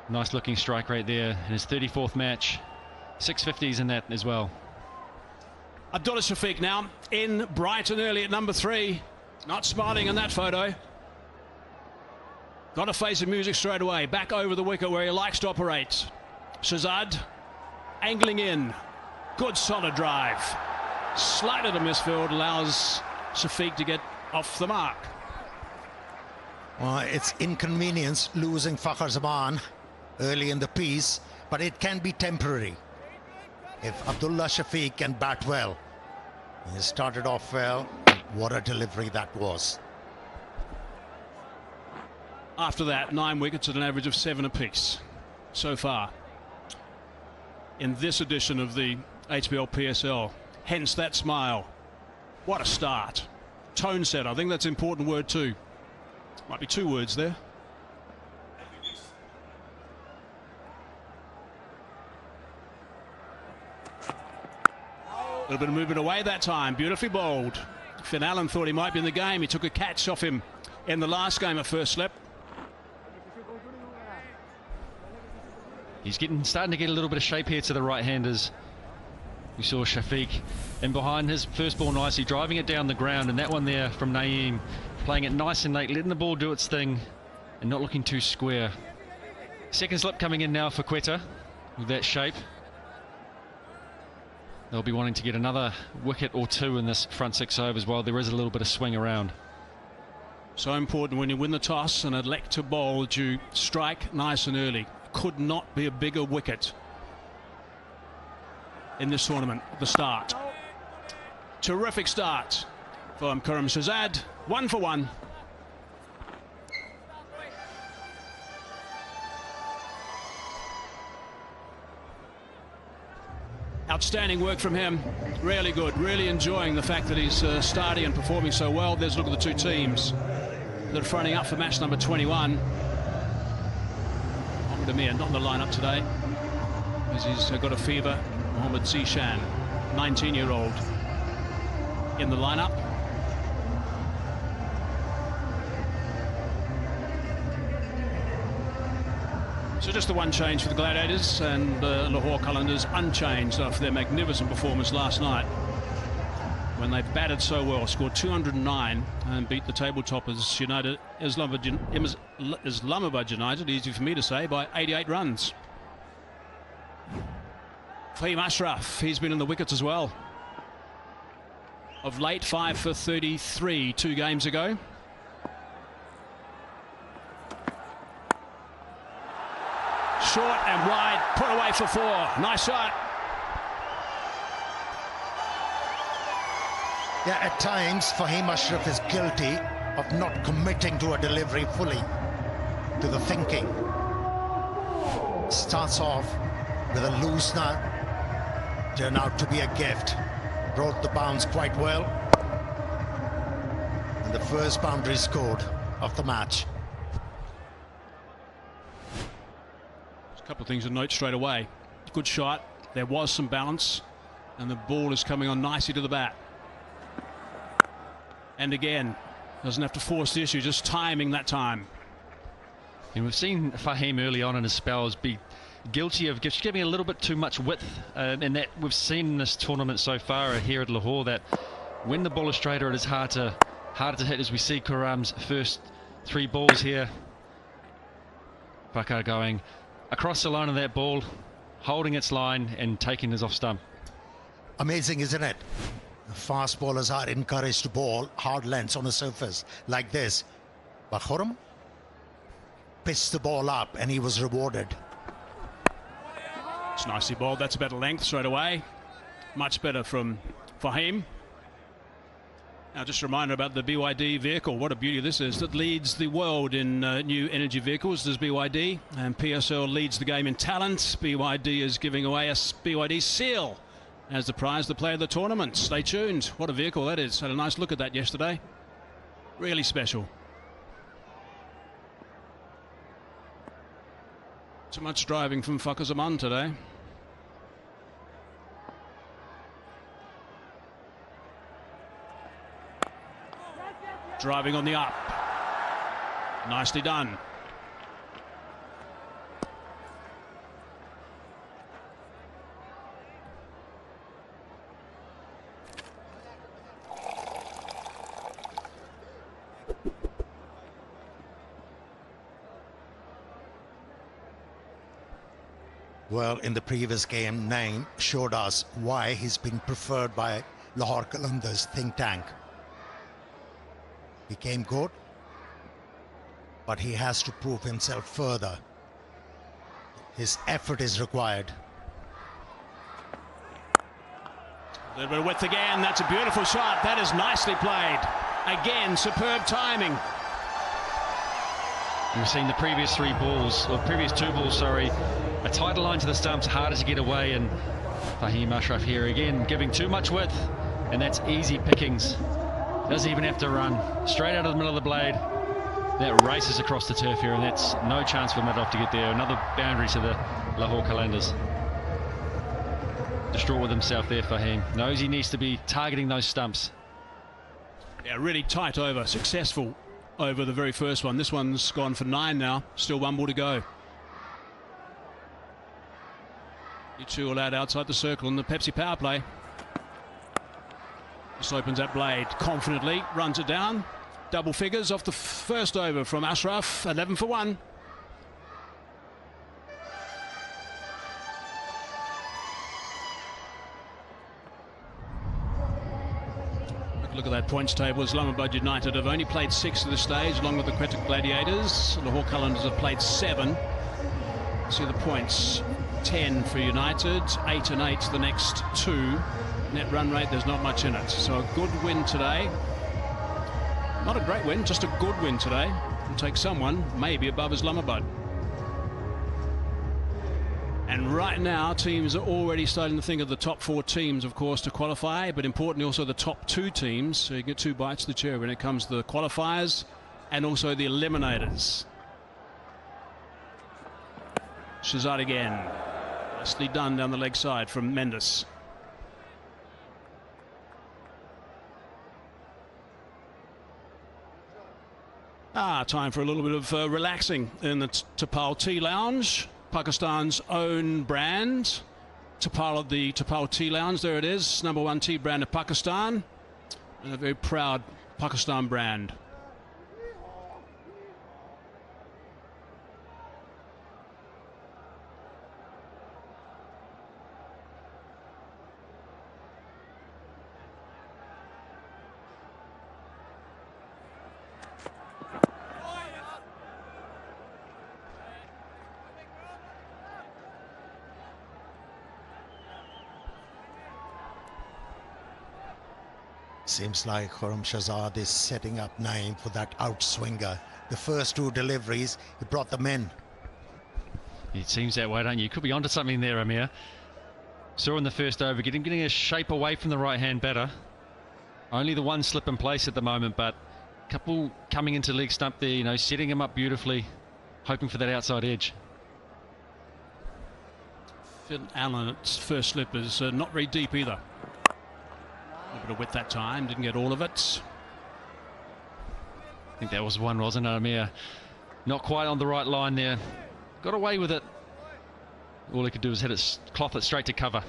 Nice looking strike rate there in his 34th match. 650s in that as well. Abdullah Shafiq now in bright and early at number 3. Not smiling in that photo. Got a face of music straight away. Back over the wicket where he likes to operate. Shahzad angling in. Good solid drive. Slightly to misfield allows Shafiq to get off the mark. Well, it's inconvenience losing Fakhar Zaman early in the piece, but it can be temporary if Abdullah Shafiq can bat well. He started off well. What a delivery that was. After that, 9 wickets at an average of 7 apiece so far in this edition of the HBL PSL. Hence that smile. What a start. Tone set, I think that's an important word too. Might be 2 words there. A little bit of movement away that time. Beautifully bowled. Finn Allen thought he might be in the game. He took a catch off him in the last game at first slip. He's starting to get a little bit of shape here to the right-handers. We saw Shafiq in behind his first ball nicely, driving it down the ground, and that one there from Naeem, playing it nice and late, letting the ball do its thing and not looking too square. Second slip coming in now for Quetta with that shape. They'll be wanting to get another wicket or 2 in this front 6 overs while there is a little bit of swing around. So important when you win the toss and elect to bowl, that you strike nice and early. Could not be a bigger wicket in this tournament at the start. Terrific start from 𝐄𝐍𝐆𝐋𝐈𝐒𝐇. 1 for 1. Outstanding work from him. Really good. Really enjoying the fact that he's starting and performing so well. There's a look at the 2 teams that are fronting up for match number 21. Amir not in the lineup today. as he's got a fever. Mohammad Zishan, 19-year-old, in the lineup. So just the one change for the Gladiators, and Lahore Qalandars unchanged after their magnificent performance last night when they batted so well, scored 209 and beat the table toppers United, Islamabad United, easy for me to say, by 88 runs. Fahim Ashraf, he's been in the wickets as well. Of late, 5 for 33 2 games ago. Short and wide, put away for 4. Nice shot. Yeah, at times Fahim Ashraf is guilty of not committing to a delivery fully, to the thinking. Starts off with a loosener, turned out to be a gift. Wrote the bounce quite well. And the first boundary scored of the match. A couple of things to note straight away. Good shot, there was some bounce, and the ball is coming on nicely to the bat. And again, doesn't have to force the issue, just timing that time. And we've seen Fahim early on in his spells be guilty of just giving a little bit too much width, and that we've seen in this tournament so far here at Lahore, that when the ball is straighter, it is harder to hit, as we see Khurram's first 3 balls here. Bakar going across the line of that ball, holding its line and taking his off stump. Amazing, isn't it? Fast bowlers are encouraged to bowl hard lengths on a surface like this. But Khurram pitched the ball up and he was rewarded. It's nicely bowled. That's a better length straight away. Much better from Fahim. Now, just a reminder about the BYD vehicle. What a beauty this is. That leads the world in new energy vehicles. There's BYD, and PSL leads the game in talent. BYD is giving away a BYD Seal as the prize, the player of the tournament. Stay tuned. What a vehicle that is. Had a nice look at that yesterday. Really special. Too much driving from Fakhar Zaman today. Driving on the up. Nicely done. Well, in the previous game, Naeem showed us why he's been preferred by Lahore Qalandars think tank. He came good, but he has to prove himself further. His effort is required. A little bit of width again. That's a beautiful shot. That is nicely played. Again, superb timing. We've seen the previous 3 balls, or previous 2 balls, sorry, a tighter line to the stumps, harder to get away, and Fahim Ashraf here again giving too much width, and that's easy pickings. Doesn't even have to run. Straight out of the middle of the blade. That races across the turf here, and that's no chance for Middleoff to get there. Another boundary to the Lahore Qalandars. Distraught with himself there, Fahim. Knows he needs to be targeting those stumps. Yeah, really tight over. Successful over the very first one. This one's gone for 9 now. Still 1 ball to go. You 2 allowed outside the circle in the Pepsi power play. This opens that blade confidently, runs it down. Double figures off the first over from Ashraf, 11 for 1. Look at that points table. Islamabad United have only played 6 at this stage, along with the Quetta Gladiators. Lahore Qalandars have played 7. See the points: 10 for United, 8 and 8 the next 2. Net run rate, there's not much in it. So a good win today. Not a great win, just a good win today. Will take someone maybe above Islamabad. And right now, teams are already starting to think of the top 4 teams, of course, to qualify, but importantly also the top 2 teams. So you get 2 bites of the cherry when it comes to the qualifiers and also the eliminators. Shahzad again. Nicely done down the leg side from Mendes. Time for a little bit of relaxing in the Tapal Tea Lounge, Pakistan's own brand. Tapal, the Tapal Tea Lounge, there it is, #1 tea brand of Pakistan, and a very proud Pakistan brand. Seems like Quetta is setting up Naeem for that outswinger. The first two deliveries, he brought them in. It seems that way, don't you? You could be onto something there, Amir. Saw in the first over, getting a shape away from the right-hand batter. Only the one slip in place at the moment, but a couple coming into leg stump there, you know, setting him up beautifully, hoping for that outside edge. Phil Allen's first slip is not very deep either. A little bit of width that time, didn't get all of it. I think that was one, wasn't it, Amir? Not quite on the right line there. Got away with it. All he could do was hit it, cloth it straight to cover.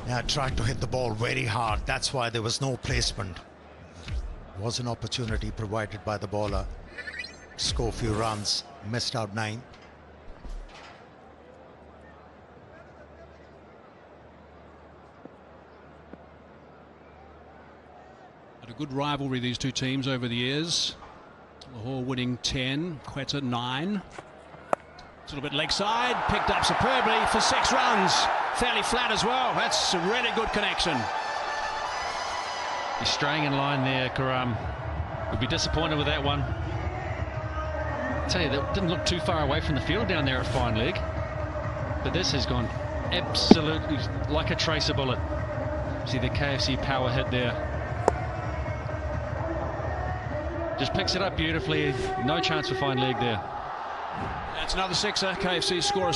Yeah, tried to hit the ball very hard. That's why there was no placement. Was an opportunity provided by the bowler. Score a few runs, missed out 9. Had a good rivalry, these two teams, over the years. Lahore winning 10, Quetta 9. A little bit leg side, picked up superbly for 6 runs. Fairly flat as well. That's a really good connection. He's straying in line there, Karam. Would be disappointed with that one. I tell you, that didn't look too far away from the field down there at fine leg. But this has gone absolutely like a tracer bullet. See the KFC power hit there. Just picks it up beautifully. No chance for fine leg there. That's another sixer. KFC score a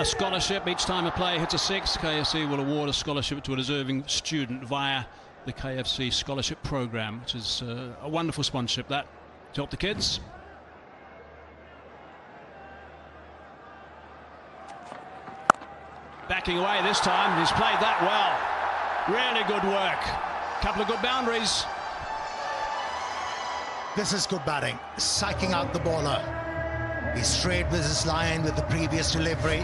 scholarship each time a player hits a 6. KFC will award a scholarship to a deserving student via the KFC scholarship program, which is a wonderful sponsorship that to help the kids. Backing away this time. He's played that well. Really good work. Couple of good boundaries. This is good batting, psyching out the bowler. He strayed with his line with the previous delivery,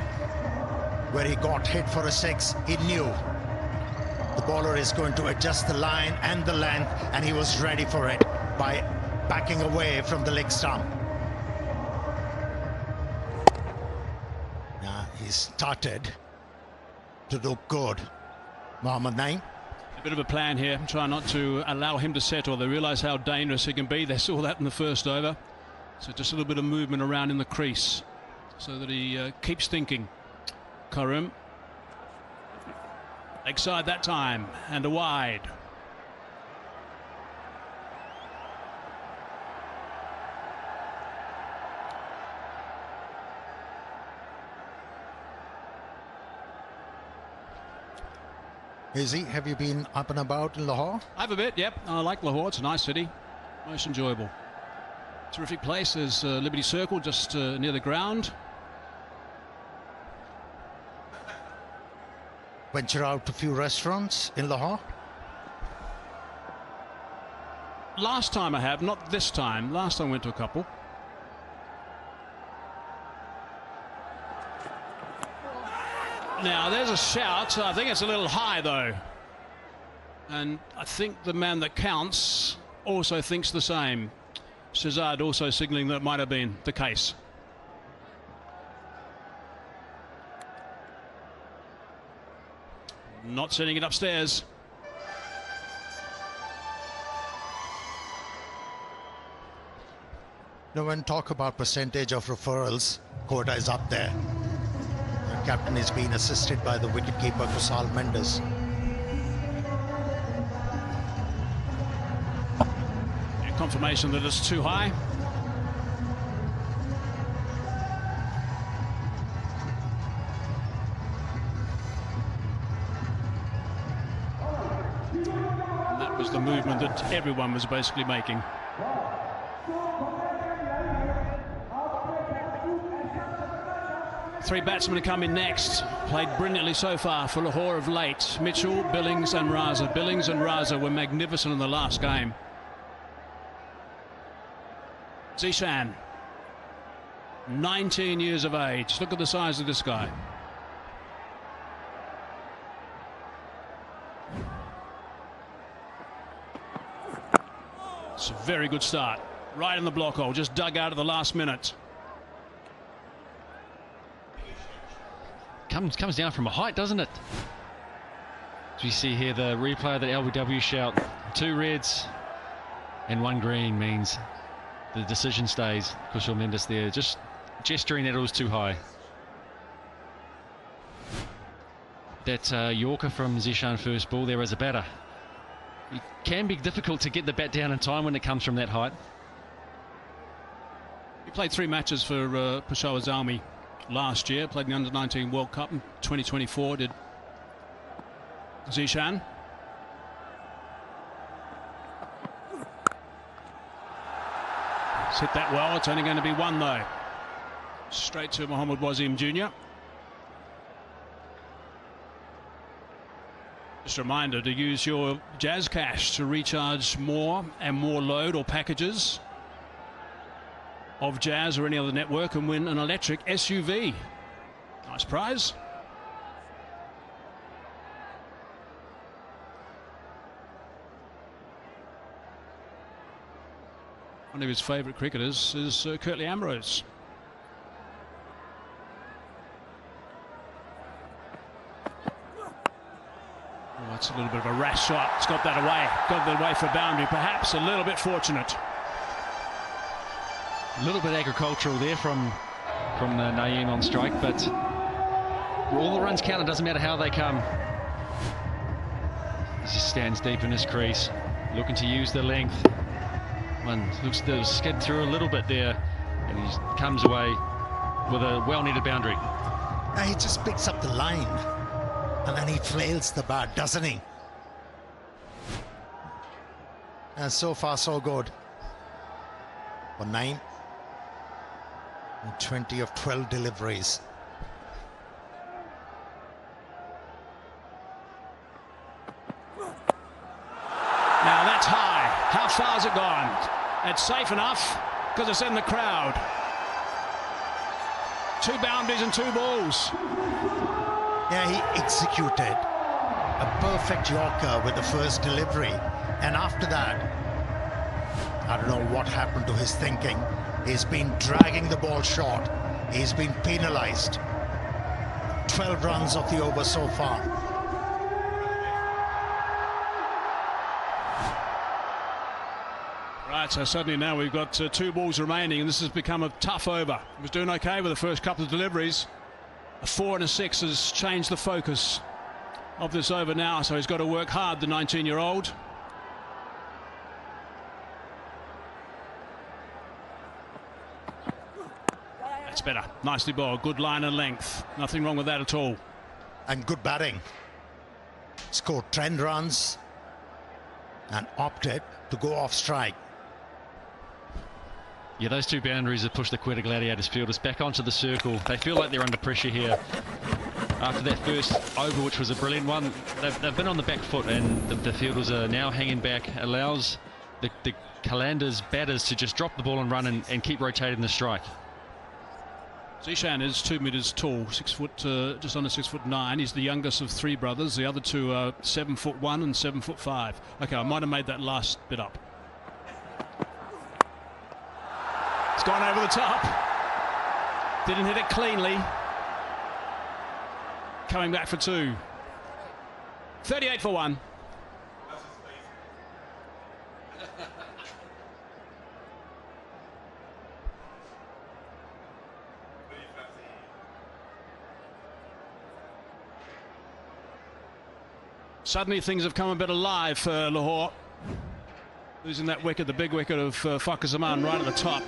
where he got hit for a 6. He knew the bowler is going to adjust the line and the length, and he was ready for it by backing away from the leg stump. Now he started to look good. Mohammad Naeem. A bit of a plan here, try not to allow him to settle. They realise how dangerous he can be. They saw that in the first over. So just a little bit of movement around in the crease so that he keeps thinking. Karim. Leg side that time, and a wide. Izzy, have you been up and about in Lahore? I have a bit, yep. I like Lahore. It's a nice city, most enjoyable. Terrific place. There's Liberty Circle just near the ground. Venture out to a few restaurants in Lahore? Last time I have, not this time. Last time I went to a couple. Now, there's a shout. I think it's a little high, though. And I think the man that counts also thinks the same. Shazad also signalling that might have been the case. Not sending it upstairs. Now, when talk about percentage of referrals, Quetta is up there. The captain is being assisted by the wicketkeeper Kusal Mendes. Confirmation that it's too high. the movement that everyone was basically making. Three batsmen to come in next. Played brilliantly so far for Lahore of late. Mitchell, Billings and Raza. Billings and Raza were magnificent in the last game. Zishan, 19 years of age. Look at the size of this guy. It's a very good start. Right in the block hole, just dug out at the last minute. Comes down from a height, doesn't it? As we see here, the replay of that LBW shout. 2 reds and 1 green means the decision stays. Kushal Mendes there, just gesturing that it was too high. That Yorker from Zishan first ball there as a batter. It can be difficult to get the bat down in time when it comes from that height. He played 3 matches for Peshawar Zalmi last year, played in the Under-19 World Cup in 2024, did Zishan. It's hit that well, it's only going to be 1 though. Straight to Mohammad Wasim Jr. Just a reminder to use your Jazz Cash to recharge more and more load or packages of Jazz or any other network and win an electric SUV. Nice prize. One of his favourite cricketers is Curtly Ambrose. Oh, that's a little bit of a rash shot. It's got that away. Got that away for boundary. Perhaps a little bit fortunate. A little bit agricultural there from Naeem on strike, but all the runs count. It doesn't matter how they come. He just stands deep in his crease, looking to use the length. One looks to skid through a little bit there, and he comes away with a well-needed boundary. Now he just picks up the line, and then he flails the bat, doesn't he? And so far, so good. For 9. And 20 of 12 deliveries. Now that's high. How far has it gone? It's safe enough because it's in the crowd. 2 boundaries and 2 balls. Yeah, he executed a perfect Yorker with the first delivery. And after that, I don't know what happened to his thinking. He's been dragging the ball short. He's been penalized. 12 runs of the over so far. Right, so suddenly now we've got 2 balls remaining, and this has become a tough over. He was doing okay with the first couple of deliveries. A 4 and a 6 has changed the focus of this over now, so he's got to work hard, the 19-year-old. That's better. Nicely bowled. Good line and length. Nothing wrong with that at all. And good batting. Scored 10 runs and opted to go off strike. Yeah, those 2 boundaries have pushed the Quetta Gladiators fielders back onto the circle. They feel like they're under pressure here. After that first over, which was a brilliant one, they've been on the back foot, and the fielders are now hanging back. Allows the Qalandars batters to just drop the ball and run and keep rotating the strike. Zishan is 2 meters tall, 6 foot, just under 6'9". He's the youngest of 3 brothers. The other 2 are 7'1" and 7'5". Okay, I might have made that last bit up. It's gone over the top. Didn't hit it cleanly. Coming back for 2. 38 for 1. Suddenly things have come a bit alive for Lahore. Losing that wicket, the big wicket of Fakhar Zaman right at the top.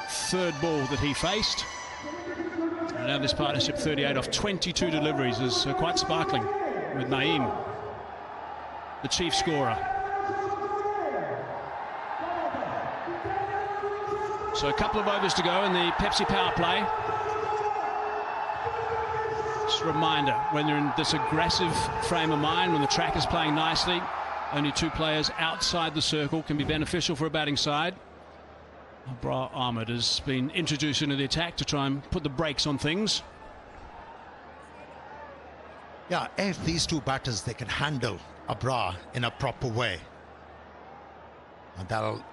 3rd ball that he faced. And now this partnership, 38 off 22 deliveries, is quite sparkling with Naeem, the chief scorer. So a couple of overs to go in the Pepsi power play. Just a reminder, when you're in this aggressive frame of mind, when the track is playing nicely, only 2 players outside the circle can be beneficial for a batting side. Abrar Ahmed has been introduced into the attack to try and put the brakes on things. Yeah, if these 2 batters, they can handle Abrar in a proper way, and that'll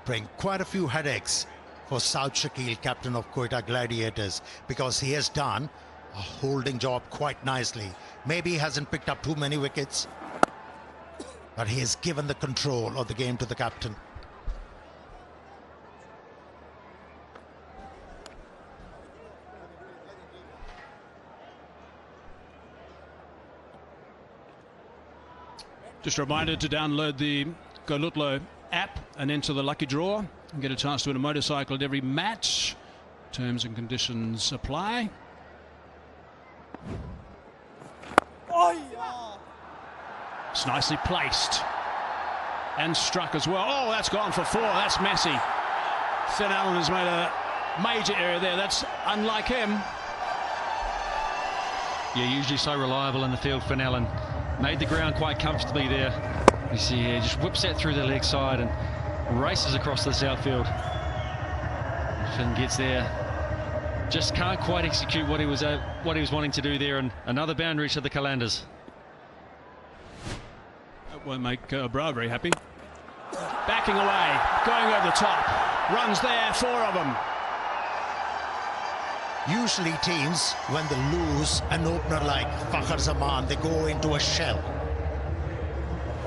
bring quite a few headaches for Saud Shakeel, captain of Quetta Gladiators, because he has done a holding job quite nicely. Maybe he hasn't picked up too many wickets, but he has given the control of the game to the captain. Just a reminder to download the Golutlo app and enter the lucky draw and get a chance to win a motorcycle at every match. Terms and conditions apply. It's nicely placed and struck as well. Oh, that's gone for 4. That's messy. Finn Allen has made a major error there. That's unlike him. Yeah, usually so reliable in the field, Finn Allen. Made the ground quite comfortably there. You see here, just whips that through the leg side and races across this outfield. Finn gets there. Just can't quite execute what he was wanting to do there, and another boundary to the Qalandars. That won't make Abrar very happy. Backing away, going over the top. Runs there, 4 of them. Usually teams, when they lose an opener like Fakhar Zaman, they go into a shell.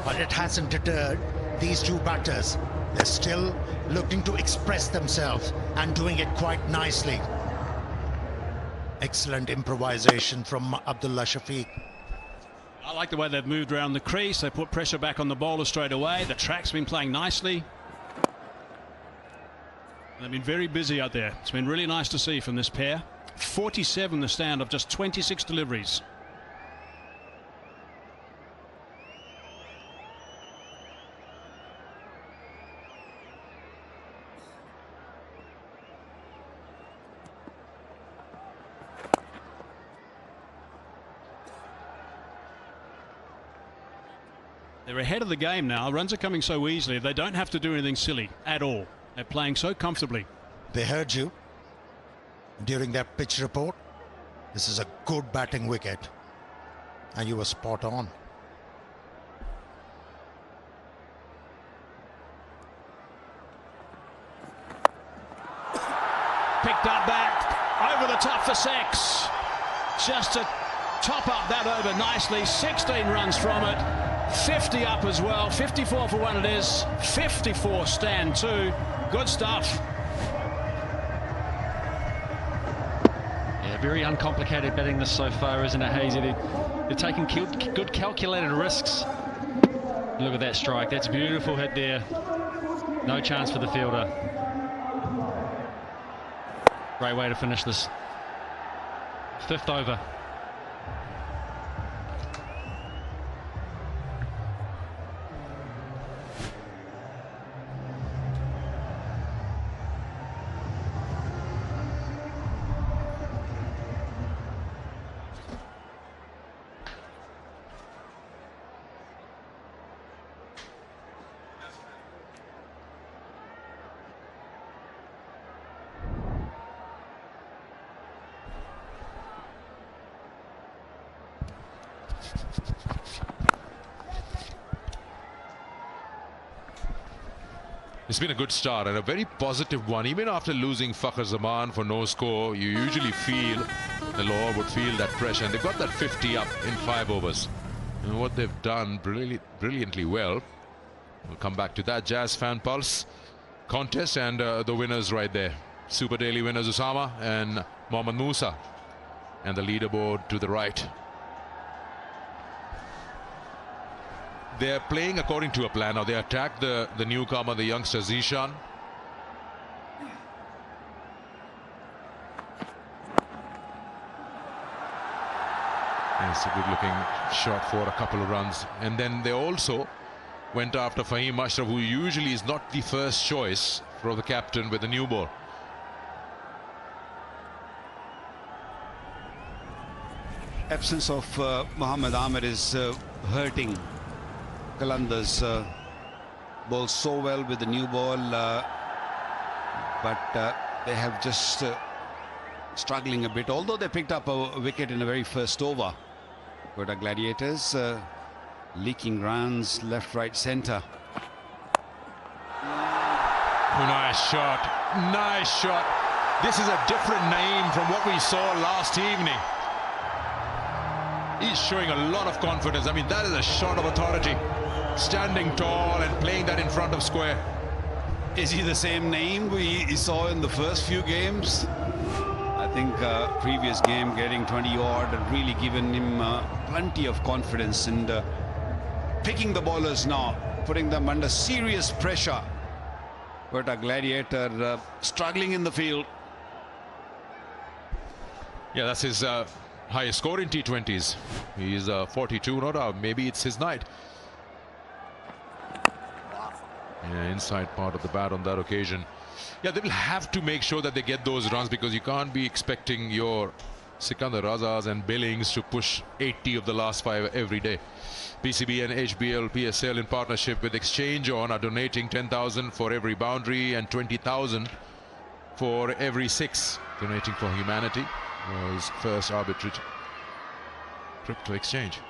But it hasn't deterred these 2 batters. They're still looking to express themselves and doing it quite nicely. Excellent improvisation from Abdullah Shafiq. I like the way they've moved around the crease. They put pressure back on the bowler straight away. The track's been playing nicely. They've been very busy out there. It's been really nice to see from this pair. 47 the stand of just 26 deliveries. They're ahead of the game now. Runs are coming so easily. They don't have to do anything silly at all. They're playing so comfortably. They heard you during their pitch report. This is a good batting wicket, and you were spot on. Picked up back, over the top for 6. Just to top up that over nicely. 16 runs from it. 50 up as well. 54 for one it is. 54 stand 2. Good stuff. Yeah, very uncomplicated batting this so far, isn't it, Hazy? They're taking good calculated risks. Look at that strike. That's a beautiful hit there. No chance for the fielder. Great way to finish this 5th over. It's been a good start and a very positive one. Even after losing Fakhar Zaman for no score, you usually feel, the Lahore would feel that pressure. And they've got that 50 up in 5 overs. And what they've done brilliantly well. We'll come back to that. Jazz Fan Pulse contest and the winners right there. Super Daily winners Usama and Mohammad Musa. And the leaderboard to the right. They're playing according to a plan. Now they attack the newcomer, the youngster Zishan. And it's a good looking shot for a couple of runs. And then they also went after Fahim Ashraf, who usually is not the first choice for the captain with the new ball. Absence of Mohammad Ahmed is hurting Qalandars. Bowls so well with the new ball, but they have just struggling a bit, although they picked up a wicket in the very first over. Quetta Gladiators leaking runs left, right, centre. Nice shot, nice shot. This is a different name from what we saw last evening. He's showing a lot of confidence. I mean, that is a shot of authority, standing tall and playing that in front of square. Is he the same name we saw in the first few games? I think previous game getting 20 odd had really given him plenty of confidence, and picking the bowlers now, putting them under serious pressure. But a Gladiator struggling in the field. Yeah, that's his highest score in T20s. He's 42, no doubt. Maybe it's his night. Yeah, inside part of the bat on that occasion. Yeah, they will have to make sure that they get those runs, because you can't be expecting your Sikandar Razas and Billings to push 80 of the last 5 every day. PCB and HBL PSL in partnership with Exchange On are donating 10,000 for every boundary and 20,000 for every 6. Donating for Humanity was first arbitrage trip to Exchange.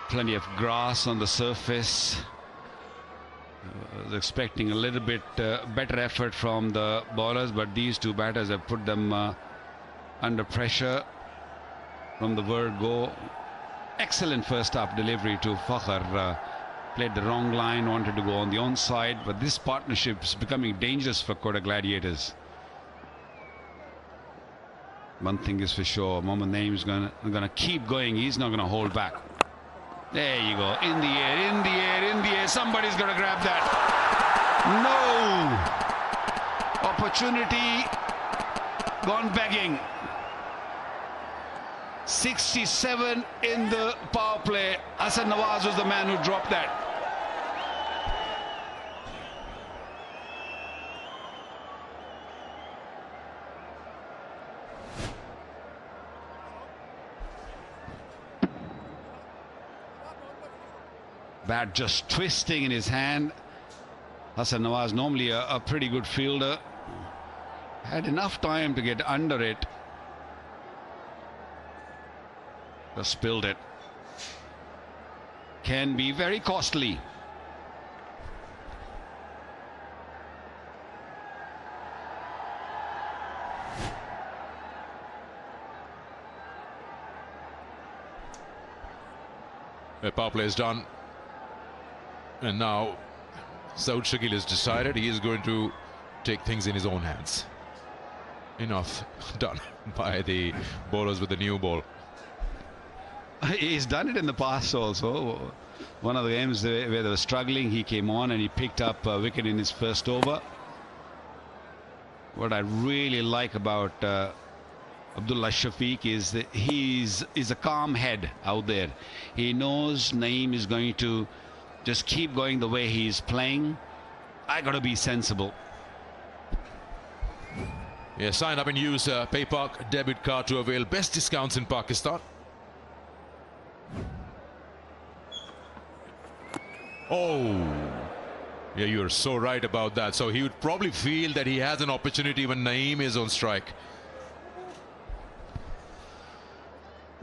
Plenty of grass on the surface. I was expecting a little bit better effort from the bowlers, but these two batters have put them under pressure from the word go. Excellent first up delivery to Fakhr. Played the wrong line, wanted to go on the onside, but this partnership is becoming dangerous for Quetta Gladiators. One thing is for sure, Mohammad Naeem is gonna keep going. He's not gonna hold back. There you go, in the air, in the air, in the air. Somebody's got to grab that. No! Opportunity gone begging. 67 in the power play. Hassan Nawaz was the man who dropped that. Bat just twisting in his hand. Hassan Nawaz, normally a pretty good fielder, had enough time to get under it. Just spilled it. Can be very costly. The power play is done. And now Saud Shakil has decided he is going to take things in his own hands. Enough done by the bowlers with the new ball. He's done it in the past also. One of the games where they were struggling, he came on and he picked up a wicket in his first over. What I really like about Abdullah Shafiq is that he's a calm head out there. He knows Naeem is going to just keep going the way he's playing. I got to be sensible. Yeah, sign up and use PayPark debit card to avail best discounts in Pakistan. Oh, yeah, you're so right about that. So he would probably feel that he has an opportunity when Naeem is on strike.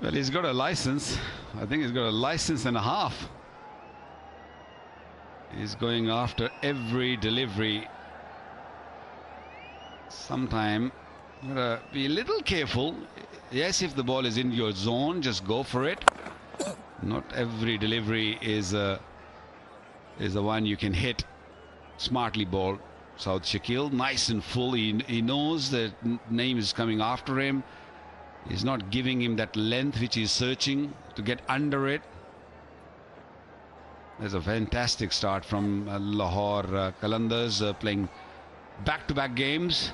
Well, he's got a license. I think he's got a license and a half. He's going after every delivery. Sometime you gotta be a little careful. Yes, if the ball is in your zone, just go for it. Not every delivery is the one you can hit. Smartly bowled. Saud Shakil, nice and full. He knows that Naeem is coming after him. He's not giving him that length which he's searching to get under it. There's a fantastic start from Lahore Qalandars, playing back-to-back games.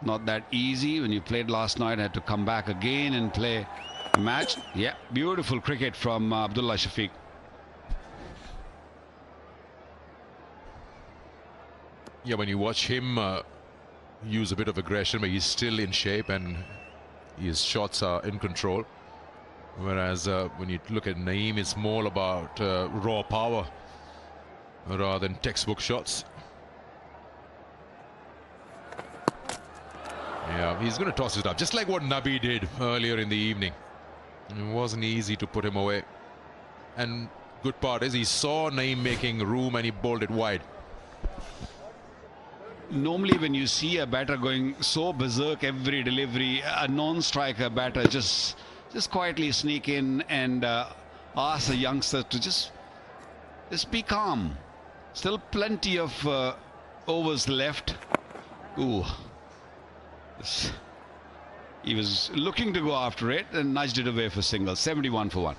Not that easy. When you played last night, had to come back again and play a match. Yeah, beautiful cricket from Abdullah Shafiq. Yeah, when you watch him use a bit of aggression, but he's still in shape and his shots are in control. Whereas when you look at Naeem, it's more about raw power rather than textbook shots. Yeah, he's going to toss it up, just like what Nabi did earlier in the evening. It wasn't easy to put him away. And good part is he saw Naeem making room and he bowled it wide. Normally when you see a batter going so berserk every delivery, a non-striker batter just quietly sneak in and ask a youngster to just be calm. Still plenty of overs left. Ooh. He was looking to go after it and nudged it away for single. 71 for 1.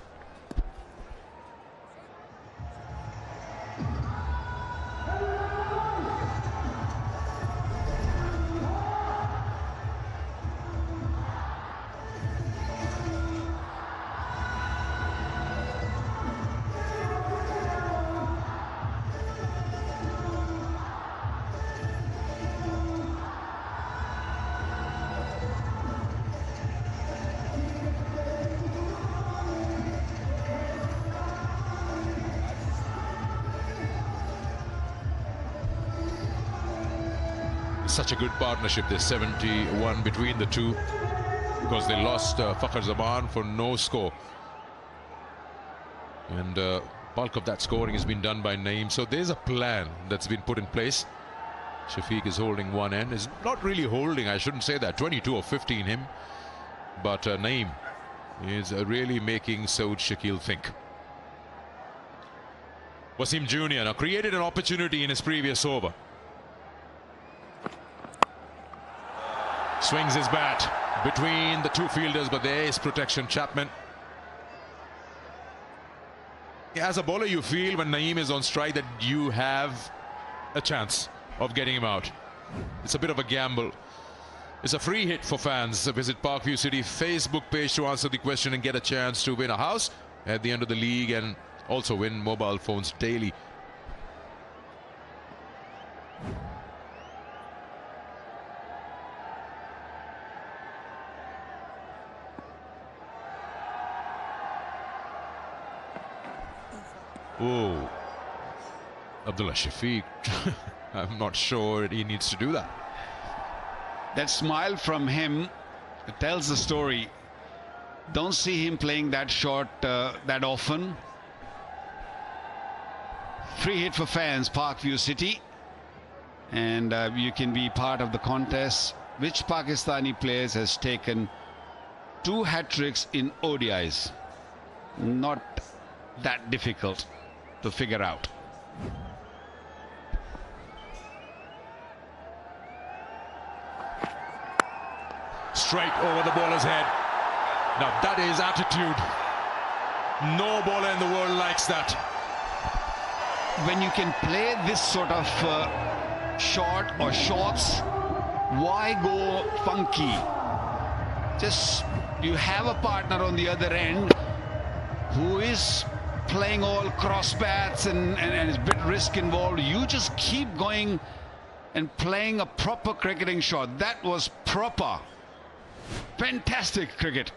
Such a good partnership, this 71 between the two, because they lost Fakhar Zaman for no score, and bulk of that scoring has been done by Naeem. So there's a plan that's been put in place. Shafiq is holding one end, is not really holding, I shouldn't say that, 22 or 15 him, but Naeem is really making Saud Shakil think. Wasim Jr. now created an opportunity in his previous over. Swings his bat between the two fielders, but there is protection. Chapman. As a bowler, you feel when Naeem is on strike that you have a chance of getting him out. It's a bit of a gamble. It's a free hit for fans. Visit Parkview City Facebook page to answer the question and get a chance to win a house at the end of the league and also win mobile phones daily. Oh, Abdullah Shafiq. I'm not sure he needs to do that. That smile from him tells the story. Don't see him playing that shot that often. Free hit for fans, Parkview City. And you can be part of the contest. Which Pakistani players has taken 2 hat-tricks in ODIs? Not that difficult to figure out. Straight over the bowler's head. Now that is attitude. No bowler in the world likes that. When you can play this sort of shot or shots, why go funky? Just you have a partner on the other end who is playing all cross bats and is a bit risk involved. You just keep going and playing a proper cricketing shot. That was proper. Fantastic cricket.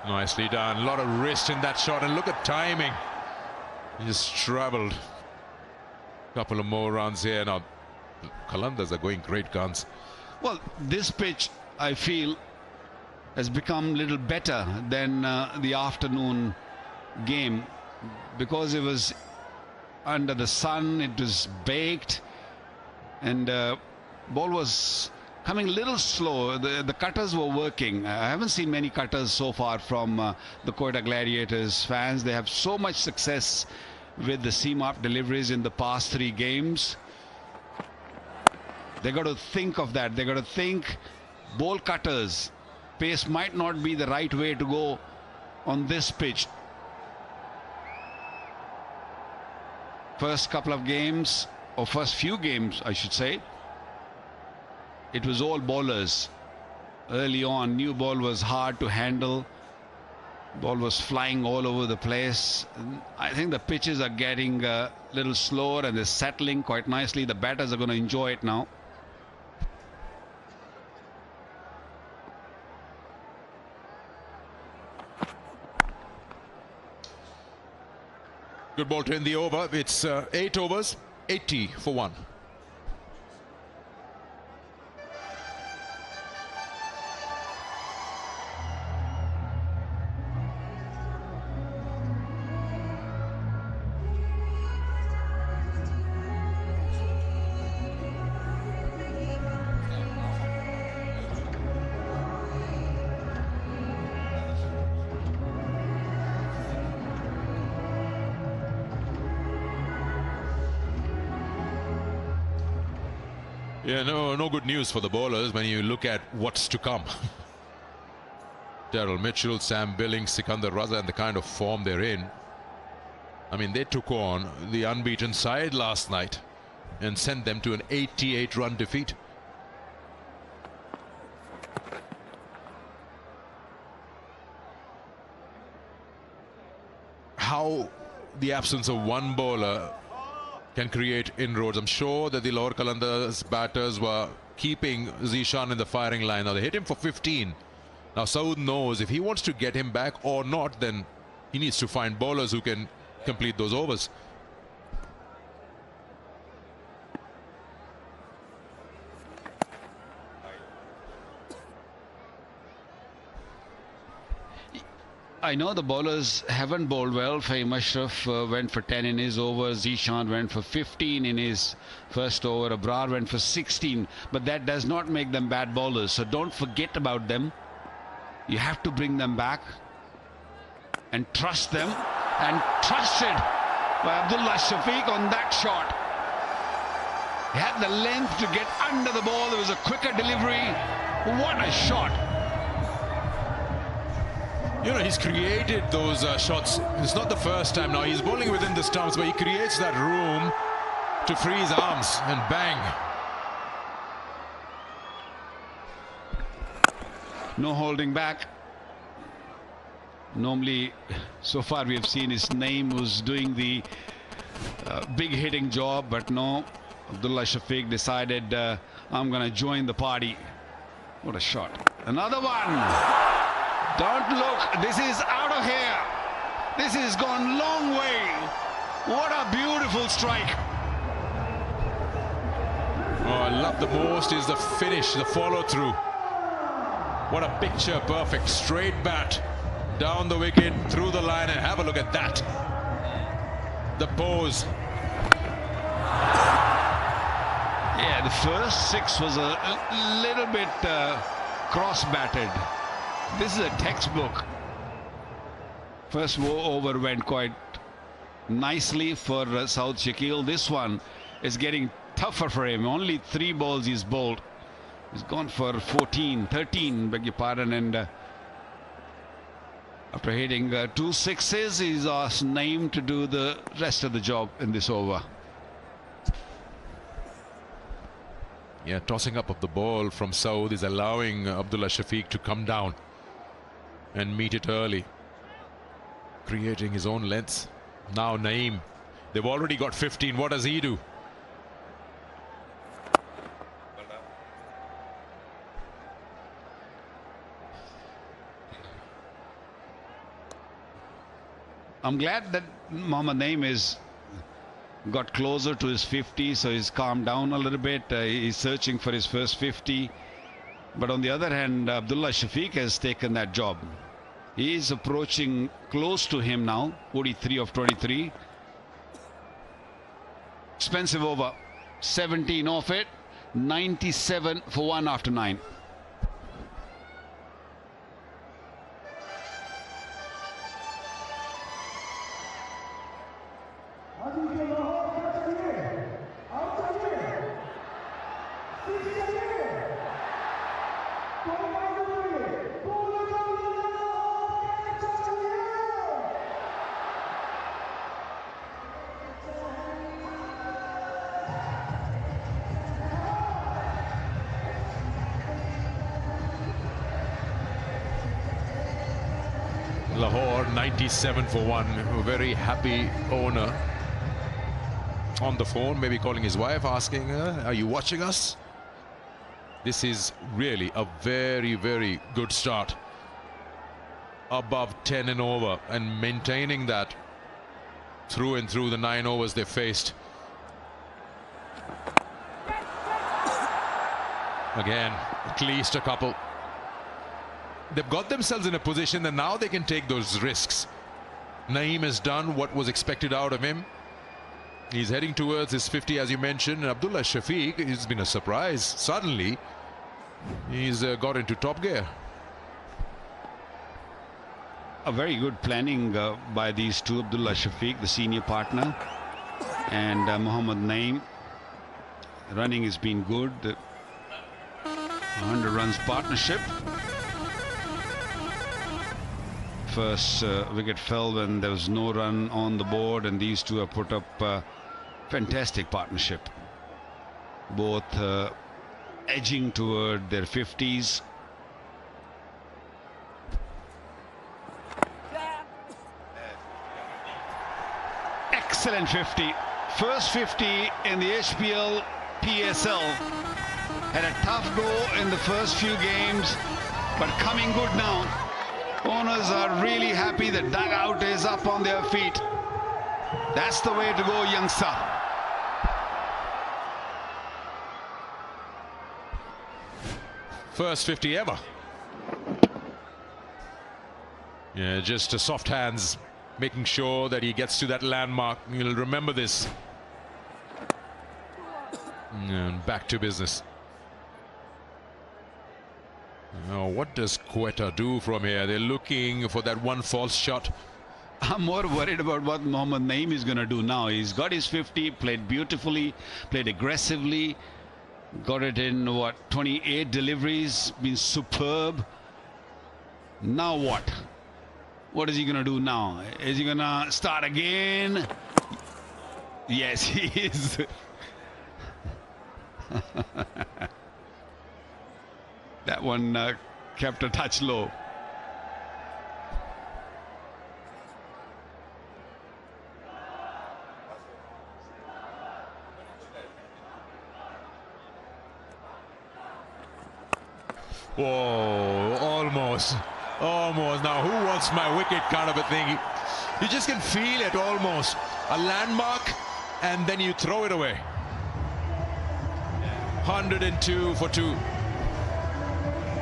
Nicely done. A lot of wrist in that shot, and look at timing. He just travelled. Couple of more runs here. Now Qalandars are going great guns. Well, this pitch, I feel, has become a little better than the afternoon game, because it was under the sun, it was baked, and ball was coming a little slow. The cutters were working. I haven't seen many cutters so far from the Quetta Gladiators fans. They have so much success with the seam-up deliveries in the past 3 games. They got to think of that. They got to think ball cutters. Pace might not be the right way to go on this pitch. First couple of games, or first few games I should say, it was all bowlers. Early on, new ball was hard to handle. Ball was flying all over the place. I think the pitches are getting a little slower and they're settling quite nicely. The batters are going to enjoy it now. Good ball to end the over. It's 8 overs, 80 for 1. Yeah, no good news for the bowlers when you look at what's to come. Daryl Mitchell, Sam Billings, Sikandar Raza, and the kind of form they're in. I mean, they took on the unbeaten side last night and sent them to an 88-run defeat. How the absence of one bowler can create inroads. I'm sure that the Lahore Qalandars batters were keeping Zishan in the firing line. Now they hit him for 15. Now Saud knows if he wants to get him back or not, then he needs to find bowlers who can complete those overs. I know the bowlers haven't bowled well. Fahim Ashraf went for 10 in his over. Zishan went for 15 in his first over. Abrar went for 16. But that does not make them bad bowlers. So don't forget about them. You have to bring them back and trust them. And trusted by Abdullah Shafiq on that shot. He had the length to get under the ball. There was a quicker delivery. What a shot. You know, he's created those shots. It's not the first time now. He's bowling within the stumps, but he creates that room to free his arms and bang. No holding back. Normally, so far we have seen his name was doing the big hitting job, but no. Abdullah Shafiq decided, I'm going to join the party. What a shot. Another one. Don't look, this is out of here. This has gone long way. What a beautiful strike. Oh, I love the most is the finish, the follow through. What a picture perfect. Straight bat, down the wicket, through the line, and have a look at that. The pose. Yeah, the first 6 was a little bit cross-batted. This is a textbook. First over went quite nicely for Saud Shakil. This one is getting tougher for him. Only 3 balls he's bowled. He's gone for 13, beg your pardon, and after hitting 2 sixes, he's asked Naeem to do the rest of the job in this over. Yeah, tossing up of the ball from Saud is allowing Abdullah Shafiq to come down and meet it early, creating his own lengths. Now Naeem, they've already got 15. What does he do? I'm glad that Mohammad Naeem is got closer to his 50, so he's calmed down a little bit. He's searching for his first 50. But on the other hand, Abdullah Shafiq has taken that job. He is approaching close to him now, 43 of 23. Expensive over, 17 off it, 97 for 1 after 9. Lahore 97 for 1. A very happy owner on the phone, maybe calling his wife, asking her, are you watching us? This is really a very, very good start. Above 10 and over, and maintaining that through and through the 9 overs they faced. Again, at least a couple. They've got themselves in a position that now they can take those risks. Naeem has done what was expected out of him. He's heading towards his 50, as you mentioned. And Abdullah Shafiq has been a surprise. Suddenly, he's got into top gear. A very good planning by these two, Abdullah Shafiq, the senior partner, and Mohammad Naeem. Running has been good. 100 runs partnership. First wicket fell when there was no run on the board, and these two have put up fantastic partnership. Both edging toward their 50s. Excellent 50. First 50 in the HBL PSL. Had a tough go in the first few games, but coming good now. Owners are really happy. The dugout is up on their feet. That's the way to go, youngster. First 50 ever. Yeah, just a soft hands, making sure that he gets to that landmark. You'll remember this. And back to business. Now, what does Quetta do from here? They're looking for that one false shot. I'm more worried about what Mohammad Naeem is going to do now. He's got his 50, played beautifully, played aggressively, got it in, what, 28 deliveries, been superb. Now what? What is he going to do now? Is he going to start again? Yes, he is. That one kept a touch low. Whoa, almost. Now, who wants my wicket kind of a thing? You just can feel it almost. A landmark, and then you throw it away. 102 for 2.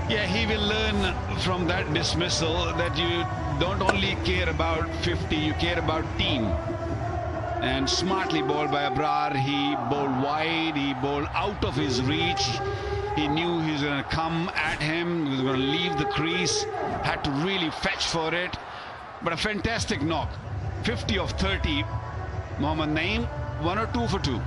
Yeah, he will learn from that dismissal that you don't only care about 50, you care about team. And smartly bowled by Abrar. He bowled wide, he bowled out of his reach. He knew he was going to come at him, he was going to leave the crease, had to really fetch for it. But a fantastic knock. 50 of 30. Mohammad Naeem, 102 for 2.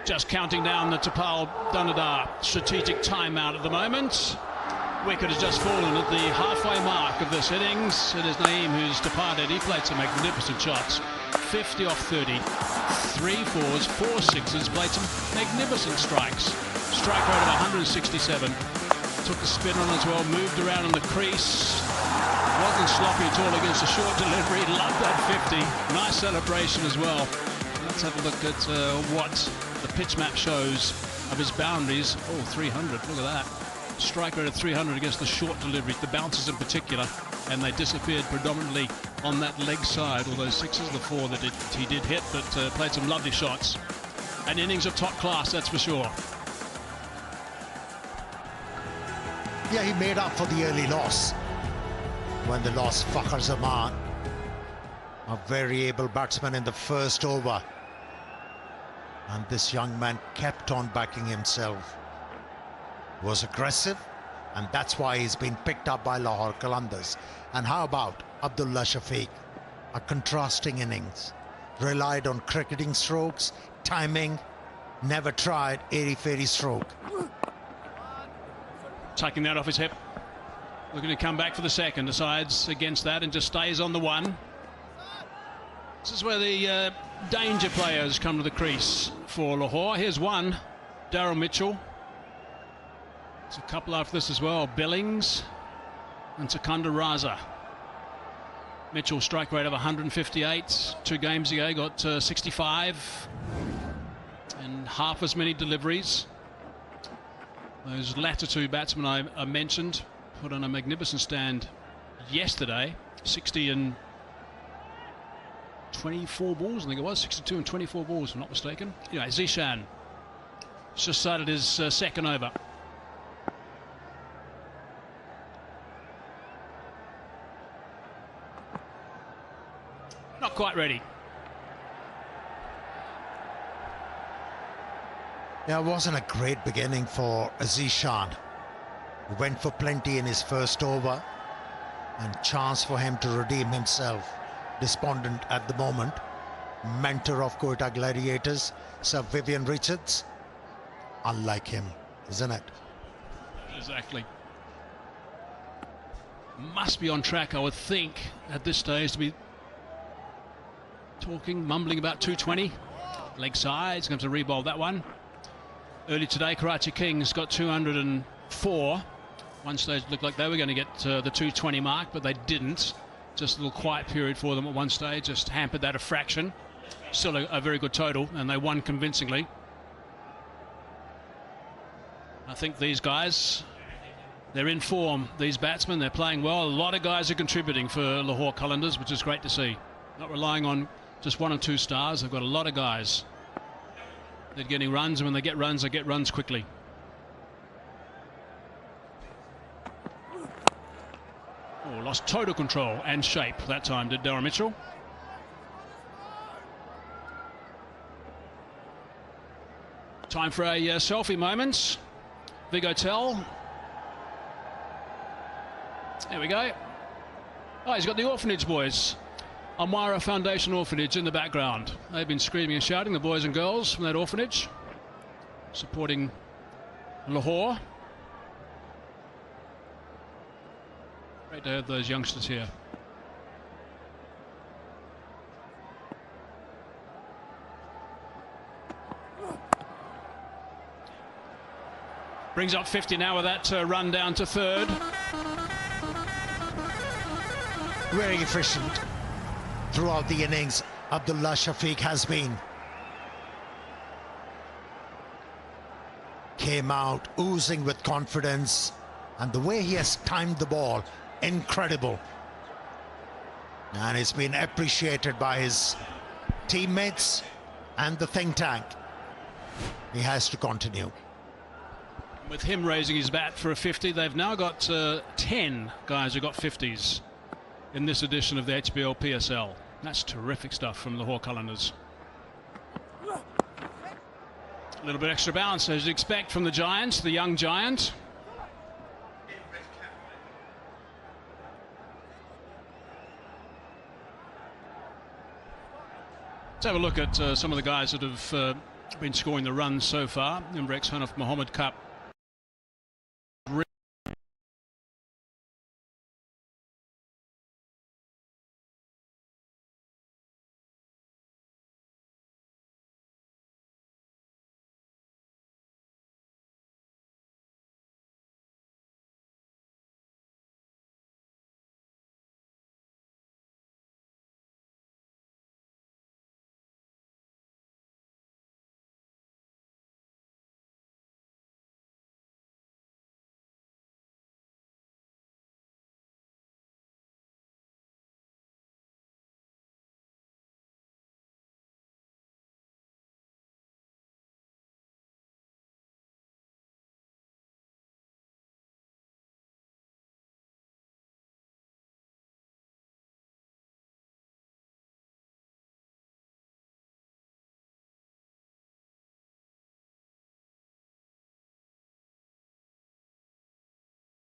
Just counting down the Tapal Danadar strategic timeout at the moment. Wicket has just fallen at the halfway mark of this innings. It is Naeem who's departed. He played some magnificent shots. 50 off 30, 3 4s, 4 6s, played some magnificent strikes. Strike rate of 167. Took the spin on as well, moved around in the crease. Wasn't sloppy at all against a short delivery. Loved that 50. Nice celebration as well. Let's have a look at what the pitch map shows of his boundaries. Oh, 300, look at that. Strike rate of 300 against the short delivery, the bounces in particular, and they disappeared predominantly on that leg side. All those 6s, the 4 that he did hit, but played some lovely shots. An innings of top class, that's for sure. Yeah, he made up for the early loss when they lost Fakhr Zaman, a very able batsman in the first over. And this young man kept on backing himself. Was aggressive, and that's why he's been picked up by Lahore Qalandars. And how about Abdullah Shafiq? A contrasting innings. Relied on cricketing strokes, timing, never tried airy-fairy stroke. Taking that off his hip. Looking to come back for the second. Decides against that and just stays on the one. This is where the danger players come to the crease for Lahore. Here's one, Daryl Mitchell. There's a couple after this as well, Billings and Secunda Raza. Mitchell strike rate of 158. 2 games ago got 65 and half as many deliveries. Those latter 2 batsmen I mentioned put on a magnificent stand yesterday. 60 and 24 balls, I think it was. 62 and 24 balls, if I'm not mistaken. Anyway, Zishan just started his second over. Not quite ready. Yeah, it wasn't a great beginning for Zishan. He went for plenty in his first over, and chance for him to redeem himself. Despondent at the moment. Mentor of Quetta Gladiators, Sir Vivian Richards. Unlike him, isn't it? Exactly. Must be on track, I would think, at this stage to be talking, mumbling about 220. Leg side, he's going to re-bowl that one. Early today, Karachi Kings got 204. One stage looked like they were going to get the 220 mark, but they didn't. Just a little quiet period for them at one stage, just hampered that a fraction. Still a very good total, and they won convincingly. I think these guys, they're in form. These batsmen, they're playing well. A lot of guys are contributing for Lahore Qalandars, which is great to see. Not relying on just 1 or 2 stars. They've got a lot of guys. They're getting runs, and when they get runs, they get runs quickly. Oh, lost total control and shape that time, did Daryl Mitchell. Time for a selfie moment. Big Hotel. There we go. Oh, he's got the orphanage boys. Amara Foundation Orphanage in the background. They've been screaming and shouting, the boys and girls from that orphanage, supporting Lahore. Great to have those youngsters here. Brings up 50 now with that run down to third. Very efficient throughout the innings. Abdullah Shafiq has been. Came out oozing with confidence, and the way he has timed the ball, incredible. And it's been appreciated by his teammates and the think tank. He has to continue. With him raising his bat for a 50, they've now got 10 guys who got 50s in this edition of the HBL PSL. That's terrific stuff from Lahore Qalandars. A little bit extra bounce, as you'd expect from the giant, the young giant. Let's have a look at some of the guys that have been scoring the runs so far. Imrex Hanif Mohammed Cup.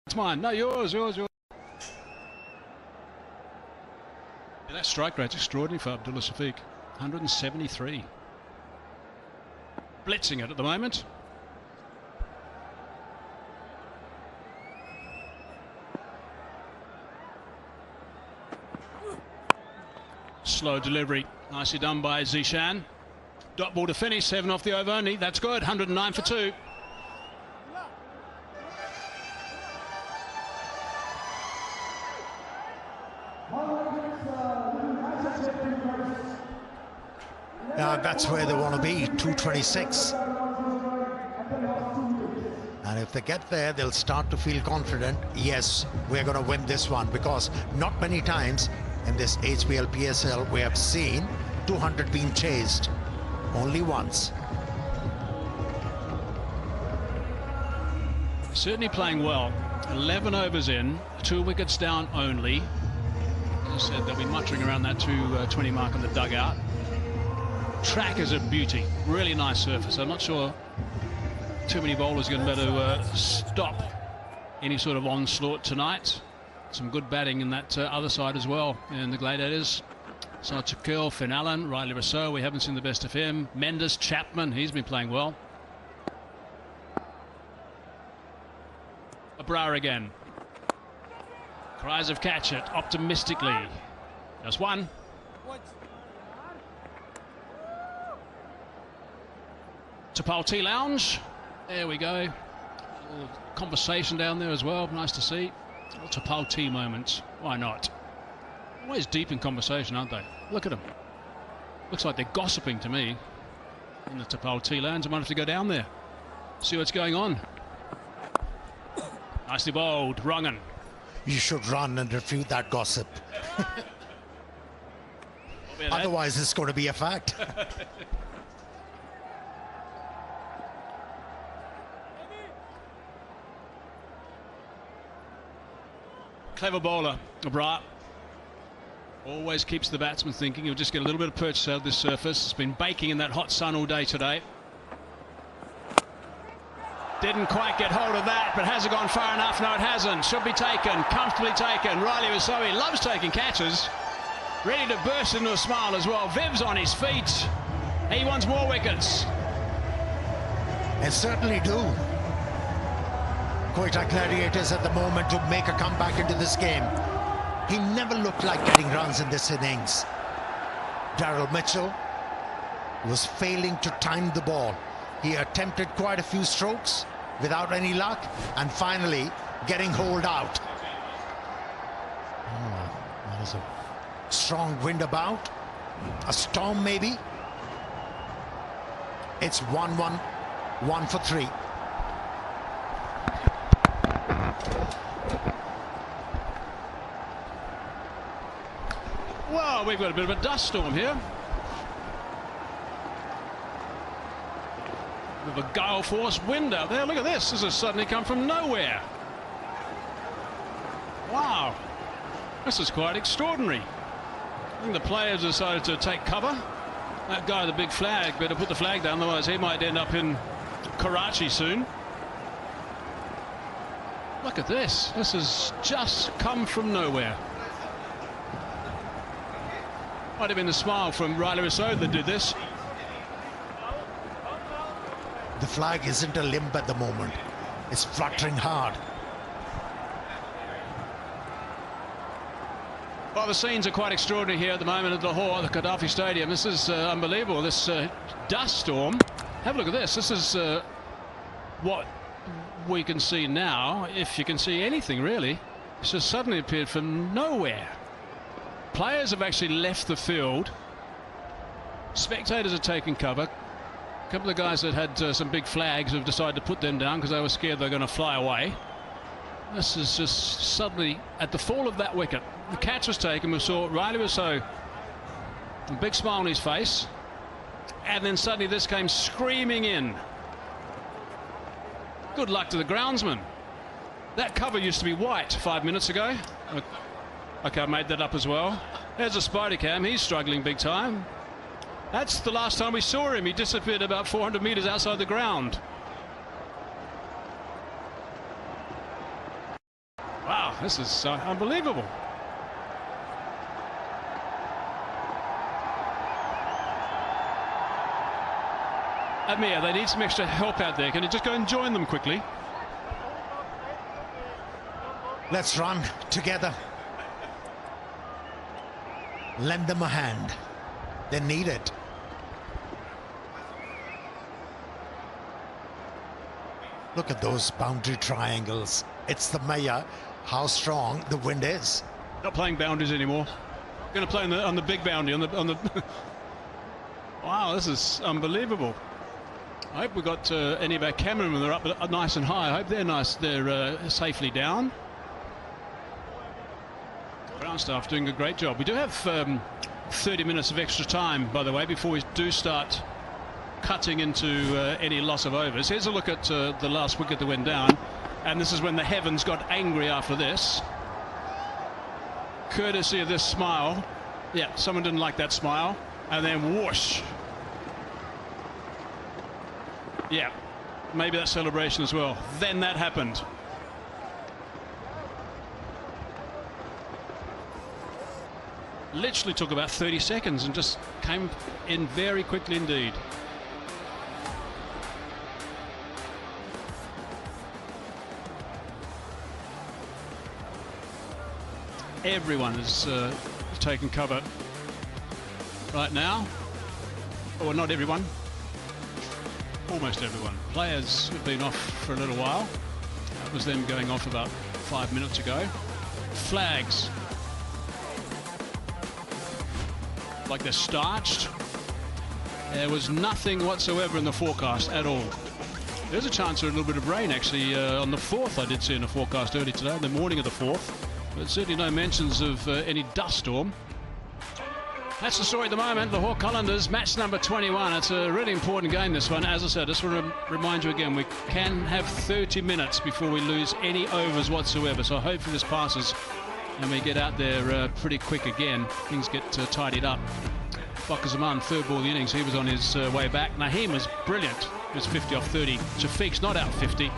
It's mine. No, yours. Yeah, that strike rate's extraordinary for Abdullah Safiq. 173. Blitzing it at the moment. Slow delivery. Nicely done by Zishan. Dot ball to finish. 7 off the over only. That's good. 109 for 2. That's where they want to be, 226. And if they get there, they'll start to feel confident. Yes, we're going to win this one, because not many times in this HBL PSL we have seen 200 being chased. Only once. Certainly playing well. 11 overs in, 2 wickets down only. As I said, they'll be muttering around that 220 mark on the dugout. Track is a beauty, really nice surface. I'm not sure too many bowlers are going to be able to stop any sort of onslaught tonight. Some good batting in that other side as well, and the Gladiators. So Chakil, Finn Allen, Riley Rousseau, we haven't seen the best of him. Mendes, Chapman, he's been playing well. Abrar again. Cries of catch it, optimistically. Just one. Tapal Tea Lounge. There we go. A little conversation down there as well. Nice to see. A little Tapal Tea moment. Why not? Always deep in conversation, aren't they? Look at them. Looks like they're gossiping to me in the Tapal Tea Lounge. I might have to go down there, see what's going on. Nicely bowled, Rungan. You should run and refute that gossip. Otherwise, it's going to be a fact. Clever bowler, Abrar. Always keeps the batsman thinking. He'll just get a little bit of purchase out of this surface. It's been baking in that hot sun all day today. Didn't quite get hold of that, but has it gone far enough? No, it hasn't. Should be taken, comfortably taken. Riley Rousseau, he loves taking catches. Ready to burst into a smile as well. Viv's on his feet. He wants more wickets. And certainly do. Quetta Gladiators at the moment to make a comeback into this game. He never looked like getting runs in this innings. Daryl Mitchell was failing to time the ball. He attempted quite a few strokes without any luck, and finally getting holed out. Oh, that is a strong wind about. A storm maybe. It's 1-1, 1 for 3. Well, we've got a bit of a dust storm here. With a gale force wind out there. Look at this. This has suddenly come from nowhere. Wow. This is quite extraordinary. I think the players decided to take cover. That guy with the big flag better put the flag down, otherwise he might end up in Karachi soon. Look at this. This has just come from nowhere. Might have been a smile from Riley Rousseau that did this. The flag isn't a limp at the moment. It's fluttering hard. Well, the scenes are quite extraordinary here at the moment at Lahore, the Gaddafi Stadium. This is unbelievable, this dust storm. Have a look at this. This is what we can see now, if you can see anything really. It's just suddenly appeared from nowhere. Players have actually left the field. Spectators are taking cover. A couple of guys that had some big flags have decided to put them down because they were scared they're going to fly away. This is just suddenly at the fall of that wicket. The catch was taken. We saw Riley Wasso, a big smile on his face, and then suddenly this came screaming in. Good luck to the groundsman. That cover used to be white 5 minutes ago. Okay, I made that up as well. There's a spider cam. He's struggling big time. That's the last time we saw him. He disappeared about 400 meters outside the ground. Wow, this is unbelievable. Amir, they need some extra help out there. Can you just go and join them quickly? Let's run together. Lend them a hand. They need it. Look at those boundary triangles. It's the mayor. How strong the wind is. Not playing boundaries anymore. Going to play on the big boundary. On the Wow, this is unbelievable. I hope we've got any of our cameramen that are up nice and high. I hope they're nice. They're safely down. Ground staff doing a great job. We do have 30 minutes of extra time, by the way, before we do start cutting into any loss of overs. Here's a look at the last wicket that went down, and this is when the heavens got angry after this. Courtesy of this smile. Yeah, someone didn't like that smile, and then whoosh. Yeah, maybe that celebration as well. Then that happened. Literally took about 30 seconds and just came in very quickly indeed. Everyone is taking cover right now. Well, not everyone. Almost everyone. Players have been off for a little while. That was them going off about 5 minutes ago. Flags. Like they're starched. There was nothing whatsoever in the forecast at all. There's a chance for a little bit of rain actually on the 4th. I did see in the forecast early today, in the morning of the 4th. But certainly no mentions of any dust storm. That's the story at the moment. Lahore Qalandars, match number 21. It's a really important game, this one. As I said, I just want to remind you again, we can have 30 minutes before we lose any overs whatsoever. So hopefully this passes and we get out there pretty quick again. Things get tidied up. 𝐄𝐍𝐆𝐋𝐈𝐒𝐇, third ball of the innings. He was on his way back. Naheem was brilliant. He was 50 off 30. Shafiq's not out 50.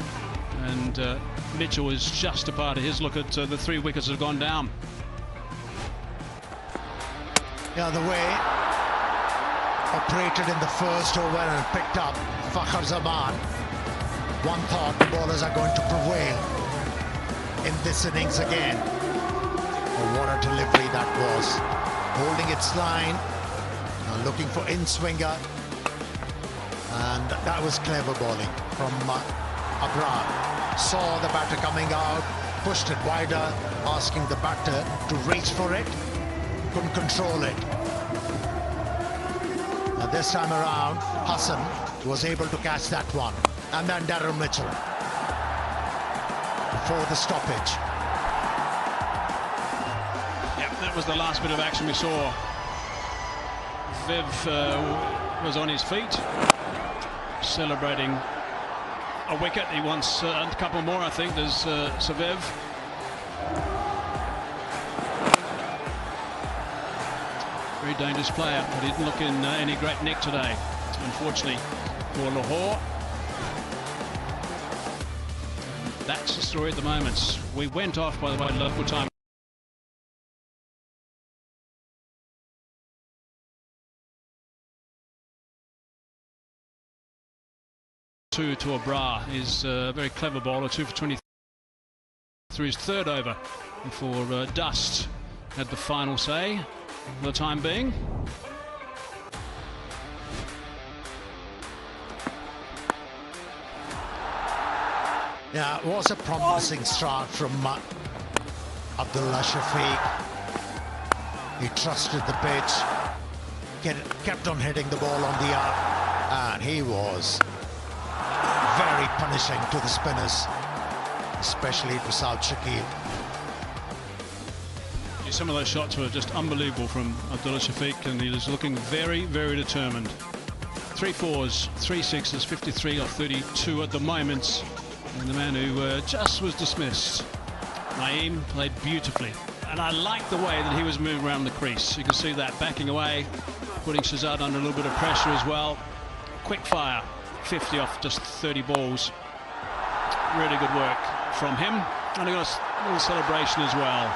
And Mitchell is just a part of his. Look at the 3 wickets that have gone down. Yeah, the way operated in the first over and picked up 𝐿QvQG. One thought the bowlers are going to prevail in this innings again. Oh, what a delivery that was. Holding its line, looking for in-swinger. And that was clever bowling from Abrar. Saw the batter coming out, pushed it wider, asking the batter to reach for it. Couldn't control it. Now this time around, Hassan was able to catch that one. And then Darren Mitchell before the stoppage. Yep, that was the last bit of action we saw. Viv was on his feet, celebrating a wicket. He wants a couple more, I think. There's Savev. Very dangerous player, but he didn't look in any great nick today, unfortunately, for Lahore. That's the story at the moment. We went off, by the way, local time. 2 to Abra is a very clever bowler, 2 for 23 through his third over before Dust had the final say for the time being. Yeah, it was a promising start from Abdullah Shafiq. He trusted the pitch, kept on hitting the ball on the arc, and he was very punishing to the spinners, especially to South Shakil. Some of those shots were just unbelievable from Abdullah Shafiq, and he was looking very, very determined. 3 fours, 3 sixes, 53 off 32 at the moment. And the man who just was dismissed, Naeem, played beautifully. And I like the way that he was moving around the crease. You can see that backing away, putting Shahzad under a little bit of pressure as well. Quick fire, 50 off just 30 balls. Really good work from him. And he got a little celebration as well.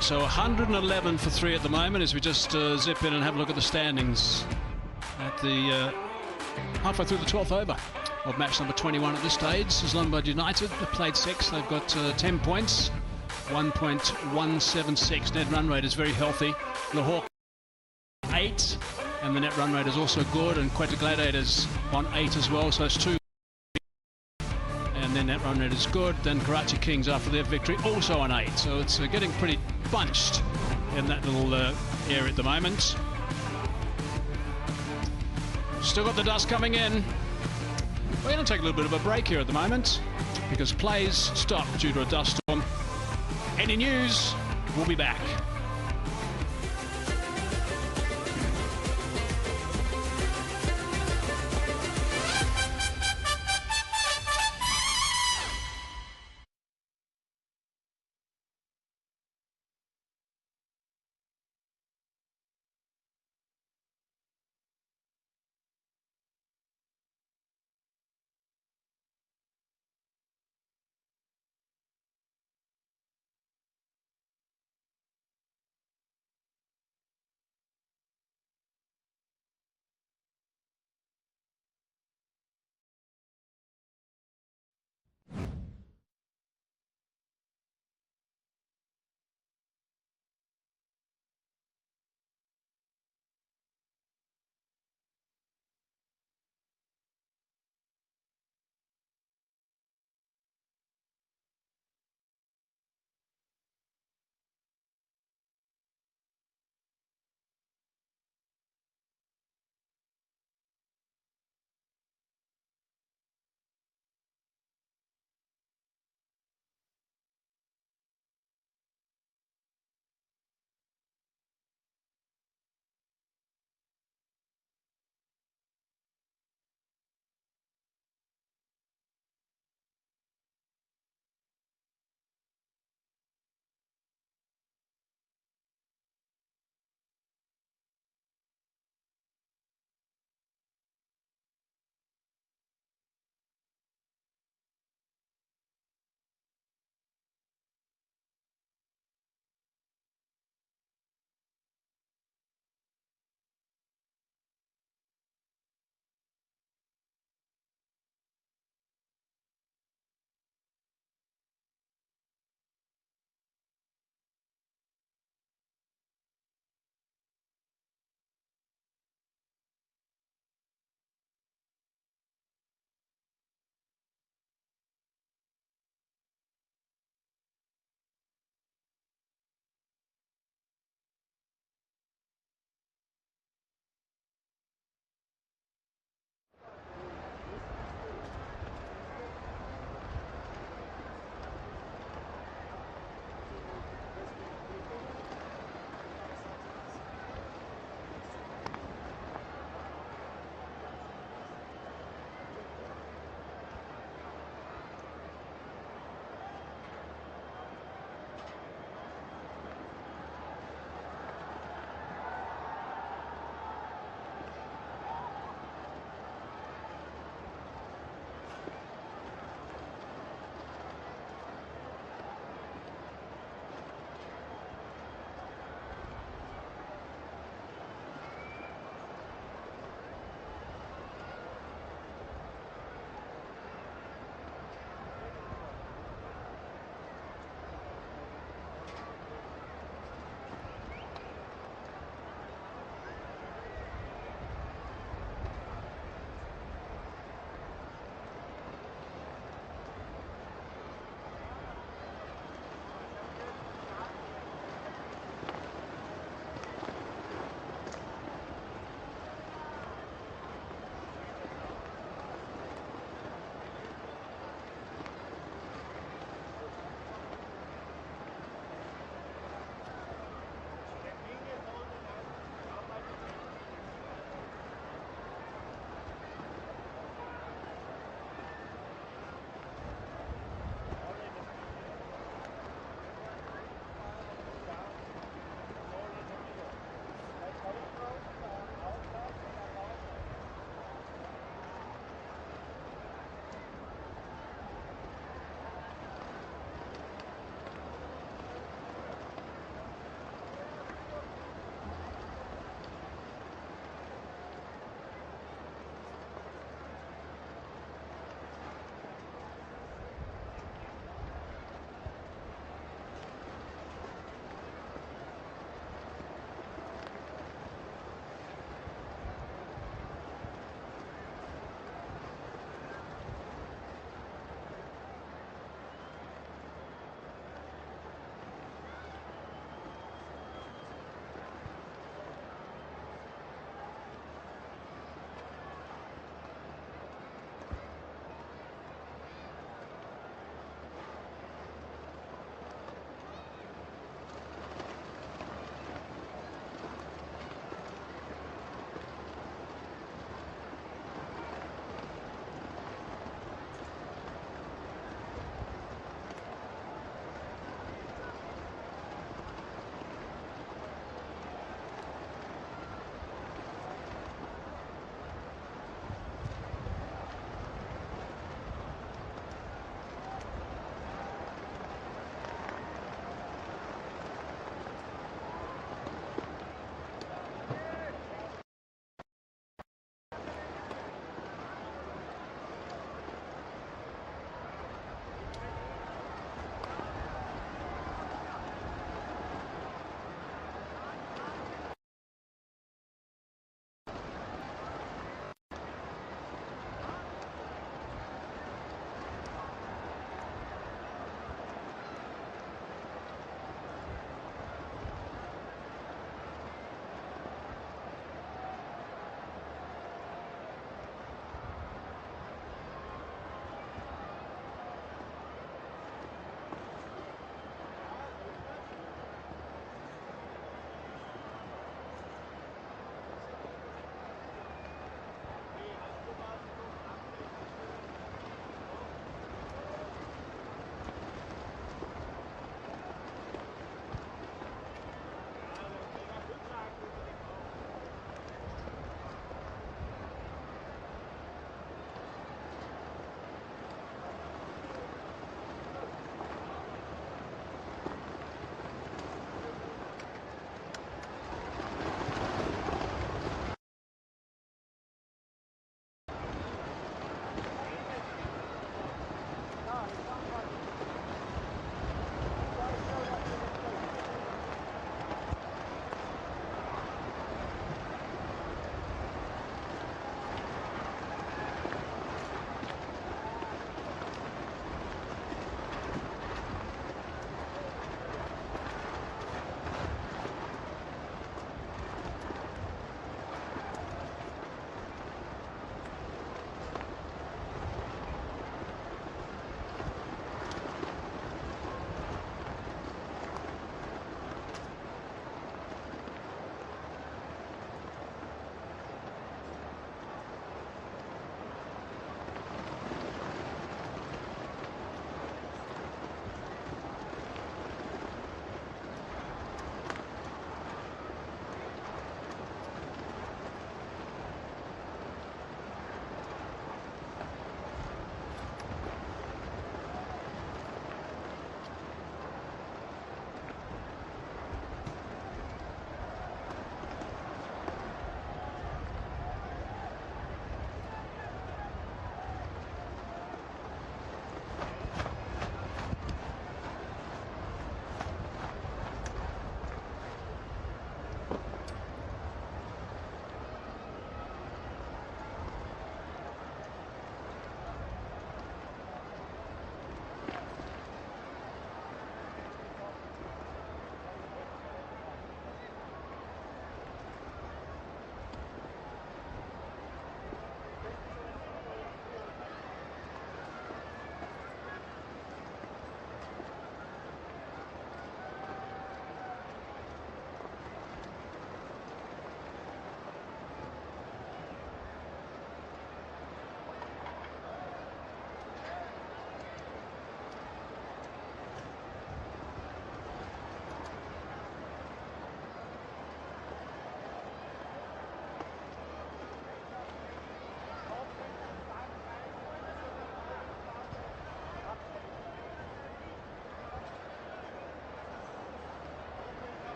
So 111 for 3 at the moment as we just zip in and have a look at the standings at the halfway through the 12th over of match number 21 at this stage. Islamabad United have played 6. They've got 10 points, 1.176. Net run rate is very healthy. Lahore 8, and the net run rate is also good. And Quetta Gladiators on 8 as well, so it's 2. And their net run rate is good. Then Karachi Kings, after their victory, also on 8. So it's getting pretty bunched in that little area at the moment. Still got the dust coming in. We're going to take a little bit of a break here at the moment because plays stop due to a dust storm. Any news, we'll be back.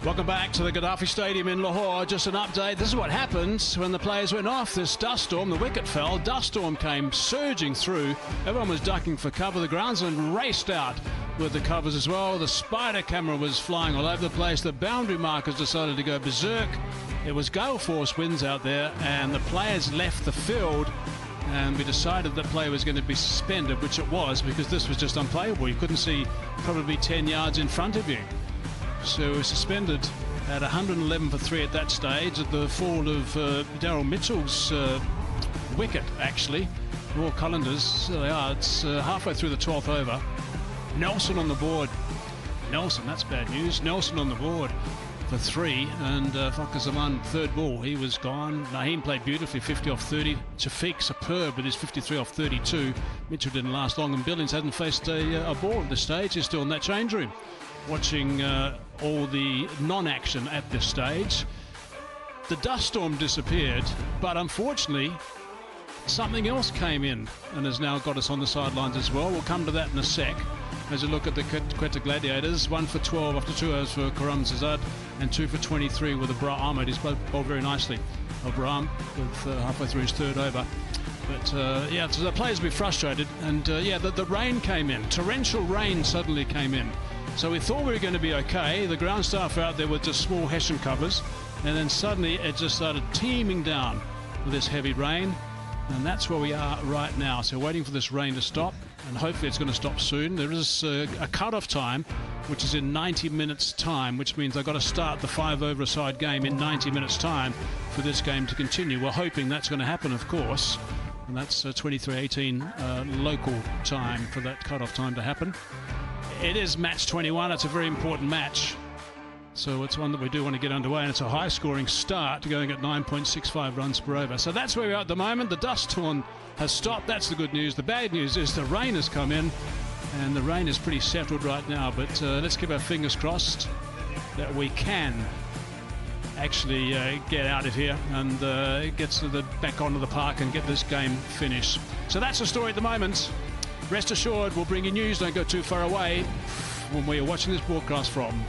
Welcome back to the Gaddafi Stadium in Lahore. Just an update. This is what happens when the players went off. This dust storm, the wicket fell. Dust storm came surging through. Everyone was ducking for cover. The groundsman raced out with the covers as well. The spider camera was flying all over the place. The boundary markers decided to go berserk. It was gale force winds out there, and the players left the field. And we decided that play was going to be suspended, which it was, because this was just unplayable. You couldn't see probably 10 yards in front of you. So we're suspended at 111 for 3 at that stage at the fall of Daryl Mitchell's wicket, actually. Lahore Qalandars, so they are. It's halfway through the 12th over. Nelson on the board. Nelson, that's bad news. Nelson on the board for 3, and 𝐄𝐍𝐆𝐋𝐈𝐒𝐇, third ball, he was gone. Naheem played beautifully, 50 off 30. 𝐄𝐍𝐶 superb with his 53 off 32. Mitchell didn't last long, and Billings hasn't faced a ball at this stage. He's still in that change room, watching all the non-action at this stage. The dust storm disappeared, but unfortunately something else came in and has now got us on the sidelines as well. We'll come to that in a sec. As we look at the Quetta Gladiators, 1 for 12 after 2 overs for Karam Zazad, and 2 for 23 with Abraham Ahmed. He's bowled very nicely. Abraham with halfway through his 3rd over. But yeah, so the players will be frustrated, and yeah, the rain came in. Torrential rain suddenly came in. So we thought we were going to be okay. The ground staff were out there with just small Hessian covers, and then suddenly it just started teeming down with this heavy rain, and that's where we are right now. So waiting for this rain to stop, and hopefully it's going to stop soon. There is a cut-off time, which is in 90 minutes time, which means I've got to start the 5-over-a-side game in 90 minutes time for this game to continue. We're hoping that's going to happen, of course, and that's 23:18 local time for that cut-off time to happen. It is match 21. It's a very important match, so it's one that we do want to get underway, and it's a high-scoring start, going at 9.65 runs per over. So that's where we are at the moment. The dust storm has stopped. That's the good news. The bad news is the rain has come in, and the rain is pretty settled right now, but let's keep our fingers crossed that we can actually get out of here and get back onto the park and get this game finished. So that's the story at the moment. Rest assured, we'll bring you news. Don't go too far away when we are watching this broadcast from.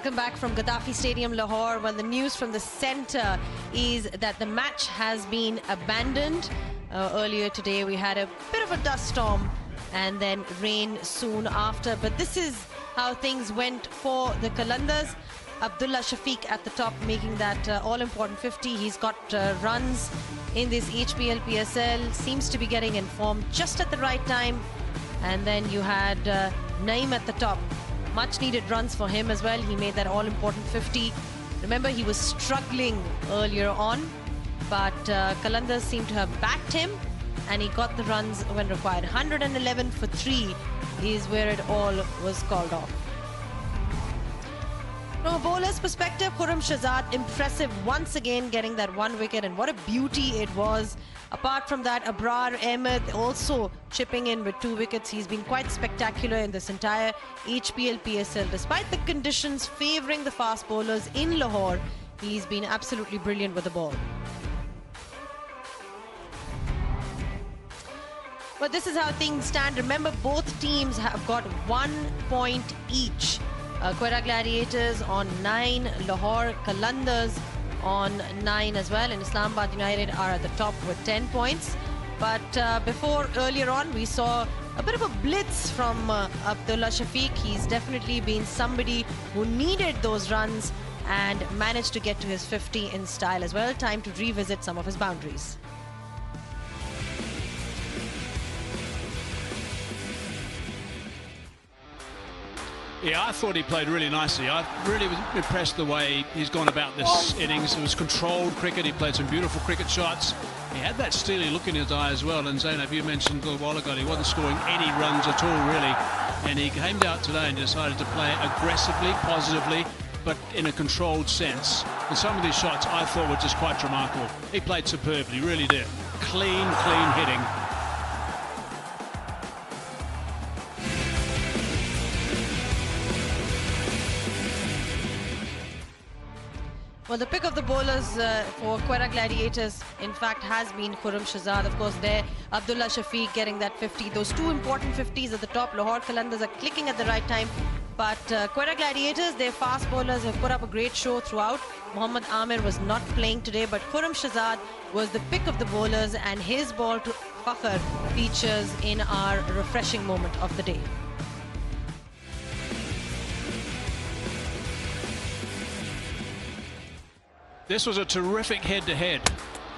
Welcome back from Gaddafi Stadium, Lahore. Well, the news from the centre is that the match has been abandoned. Earlier today, we had a bit of a dust storm and then rain soon after. But this is how things went for the Qalandars. Abdullah Shafiq at the top, making that all-important 50. He's got runs in this HBL PSL. Seems to be getting in form just at the right time. And then you had Naeem at the top. Much needed runs for him as well. He made that all-important 50. Remember, he was struggling earlier on, but Qalandars seemed to have backed him, and he got the runs when required. 111 for 3 is where it all was called off. From a bowler's perspective, 𝐄𝐍𝐆𝐋𝐈𝐒𝐇 impressive once again, getting that 1 wicket, and what a beauty it was. Apart from that, Abrar Ahmed also chipping in with 2 wickets. He's been quite spectacular in this entire HBL PSL. Despite the conditions favouring the fast bowlers in Lahore, he's been absolutely brilliant with the ball. But this is how things stand. Remember, both teams have got 1 point each. Quetta Gladiators on 9, Lahore Qalandars on 9 as well, and Islamabad United are at the top with 10 points. But earlier on, we saw a bit of a blitz from Abdullah Shafiq. He's definitely been somebody who needed those runs and managed to get to his 50 in style as well. Time to revisit some of his boundaries. Yeah, I thought he played really nicely. I really was impressed the way he's gone about this innings. It was controlled cricket. He played some beautiful cricket shots. He had that steely look in his eye as well. And Zainab, you mentioned a little while ago, he wasn't scoring any runs at all, really. And he came out today and decided to play aggressively, positively, but in a controlled sense. And some of these shots I thought were just quite remarkable. He played superbly, really did. Clean hitting. Well, the pick of the bowlers for Quetta Gladiators, in fact, has been 𝐄𝐍𝐆𝐋𝐈𝐒𝐇. Of course, there, Abdullah Shafiq getting that 50. Those 2 important 50s at the top. Lahore Qalandars are clicking at the right time. But Quetta Gladiators, their fast bowlers have put up a great show throughout. Mohammad Amir was not playing today, but 𝐄𝐍𝐆𝐋𝐈𝐒𝐇 was the pick of the bowlers, and his ball to Fakhr features in our refreshing moment of the day. This was a terrific head-to-head.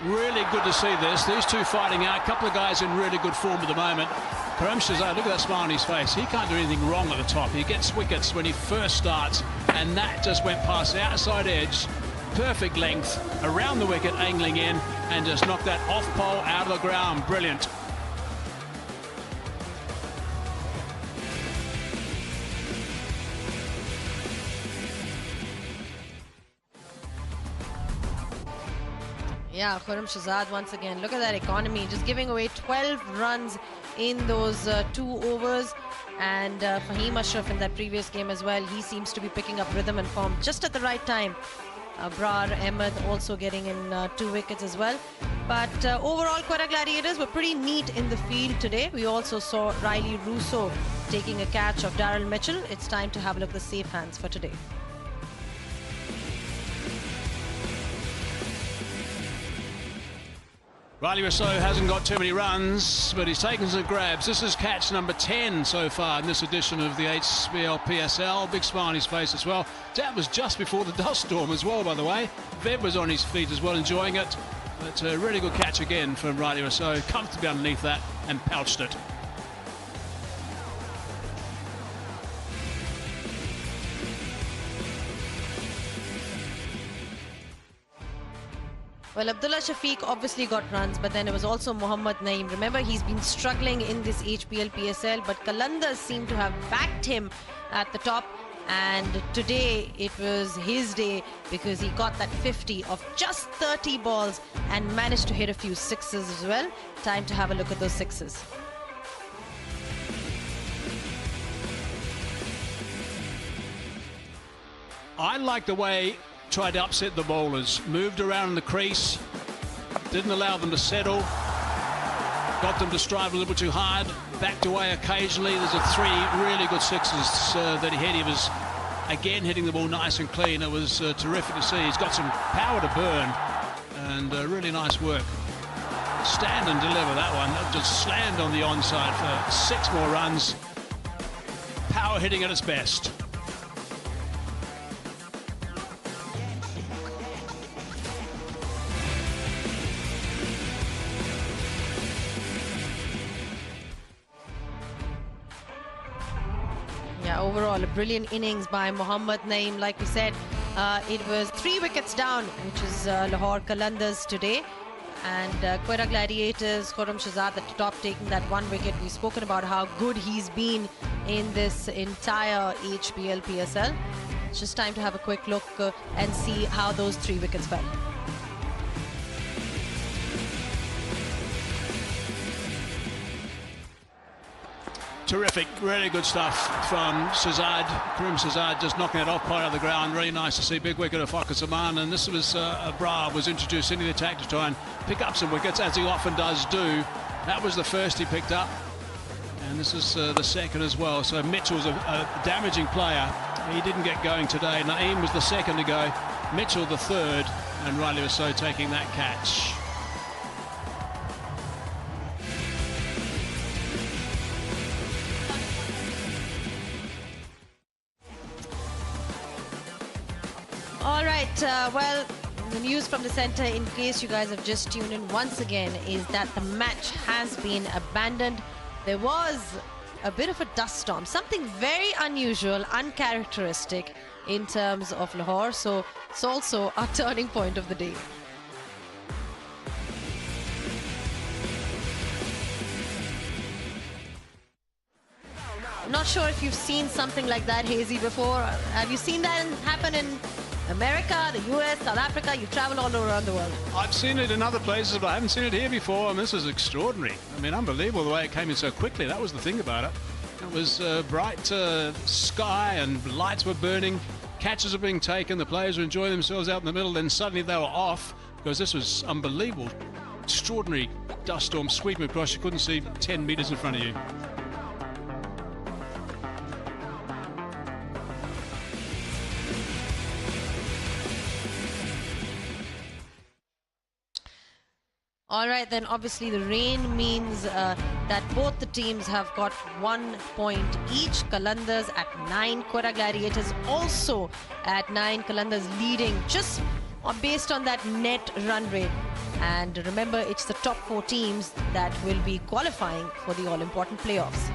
Really good to see this. These two fighting out. A couple of guys in really good form at the moment. 𝐄𝐍𝐆𝐋𝐈𝐒𝐇, look at that smile on his face. He can't do anything wrong at the top. He gets wickets when he first starts, and that just went past the outside edge. Perfect length, around the wicket, angling in, and just knocked that off pole out of the ground. Brilliant. Yeah, 𝐄𝐍𝐆𝐋𝐈𝐒𝐇 once again. Look at that economy, just giving away 12 runs in those 2 overs. And Fahim Ashraf in that previous game as well, he seems to be picking up rhythm and form just at the right time. Abrar Ahmed also getting in 2 wickets as well. But overall, Quetta Gladiators were pretty neat in the field today. We also saw Riley Russo taking a catch of Daryl Mitchell. It's time to have a look at the safe hands for today. Riley Russo hasn't got too many runs, but he's taken some grabs. This is catch number 10 so far in this edition of the HBL PSL. Big smile on his face as well. That was just before the dust storm as well, by the way. Vev was on his feet as well, enjoying it. But a really good catch again from Riley Russo. Comfortably underneath that and pouched it. Well, Abdullah Shafiq obviously got runs, but then it was also Mohammad Naeem. Remember, he's been struggling in this HBL PSL, but Qalandars seem to have backed him at the top. And today it was his day because he got that 50 of just 30 balls and managed to hit a few sixes as well. Time to have a look at those sixes. I like the way tried to upset the bowlers, moved around in the crease, didn't allow them to settle, got them to strive a little bit too hard, backed away occasionally. There's 3 really good sixes that he hit. He was again hitting the ball nice and clean. It was terrific to see. He's got some power to burn, and really nice work. Stand and deliver that one. That just slammed on the onside for 6 more runs. Power hitting at its best. Yeah, overall a brilliant innings by Mohammad Naeem. Like we said, it was 3 wickets down, which is Lahore Qalandars today. And Quetta Gladiators, 𝐄𝐍𝐆𝐋𝐈𝐒𝐇 at the top, taking that 1 wicket. We've spoken about how good he's been in this entire HBL PSL. It's just time to have a quick look and see how those 3 wickets fell. Terrific, really good stuff from 𝐄𝐍𝐆𝐋𝐈𝐒𝐇, just knocking it off part of the ground. Really nice to see. Big wicket of Hayesman, and this was Bra was introduced into the attack to try and pick up some wickets, as he often does do. That was the first he picked up, and this is the second as well. So Mitchell's a damaging player. He didn't get going today. Naeem was the second to go, Mitchell the third, and rightly so taking that catch. All right, well, the news from the centre, in case you guys have just tuned in once again, is that the match has been abandoned. There was a bit of a dust storm, something very unusual, uncharacteristic in terms of Lahore, so it's also a turning point of the day. Not sure if you've seen something like that, Hazy, before. Have you seen that happen in America, the US, South Africa? You travel all around the world. I've seen it in other places, but I haven't seen it here before, and this is extraordinary. I mean, unbelievable the way it came in so quickly. That was the thing about it. It was bright sky and lights were burning, catches were being taken, the players were enjoying themselves out in the middle, then suddenly they were off because this was unbelievable. Extraordinary dust storm sweeping across. You couldn't see 10 meters in front of you. All right, then obviously the rain means that both the teams have got 1 point each. Qalandars at 9, Quetta Gladiators also at 9. Qalandars leading just based on that net run rate. And remember, it's the top 4 teams that will be qualifying for the all-important playoffs.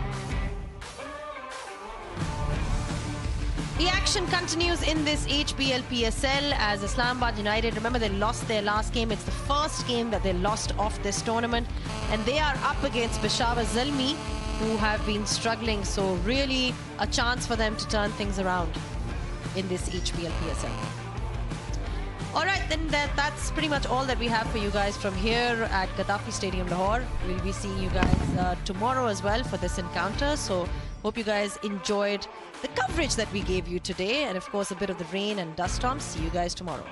The action continues in this HBL PSL as Islamabad United, remember they lost their last game. It's the first game that they lost of this tournament, and they are up against Peshawar Zalmi, who have been struggling. So really a chance for them to turn things around in this HBL PSL. All right, then that's pretty much all that we have for you guys from here at Gaddafi Stadium, Lahore. We'll be seeing you guys tomorrow as well for this encounter. So hope you guys enjoyed the coverage that we gave you today, and of course a bit of the rain and dust storms. See you guys tomorrow.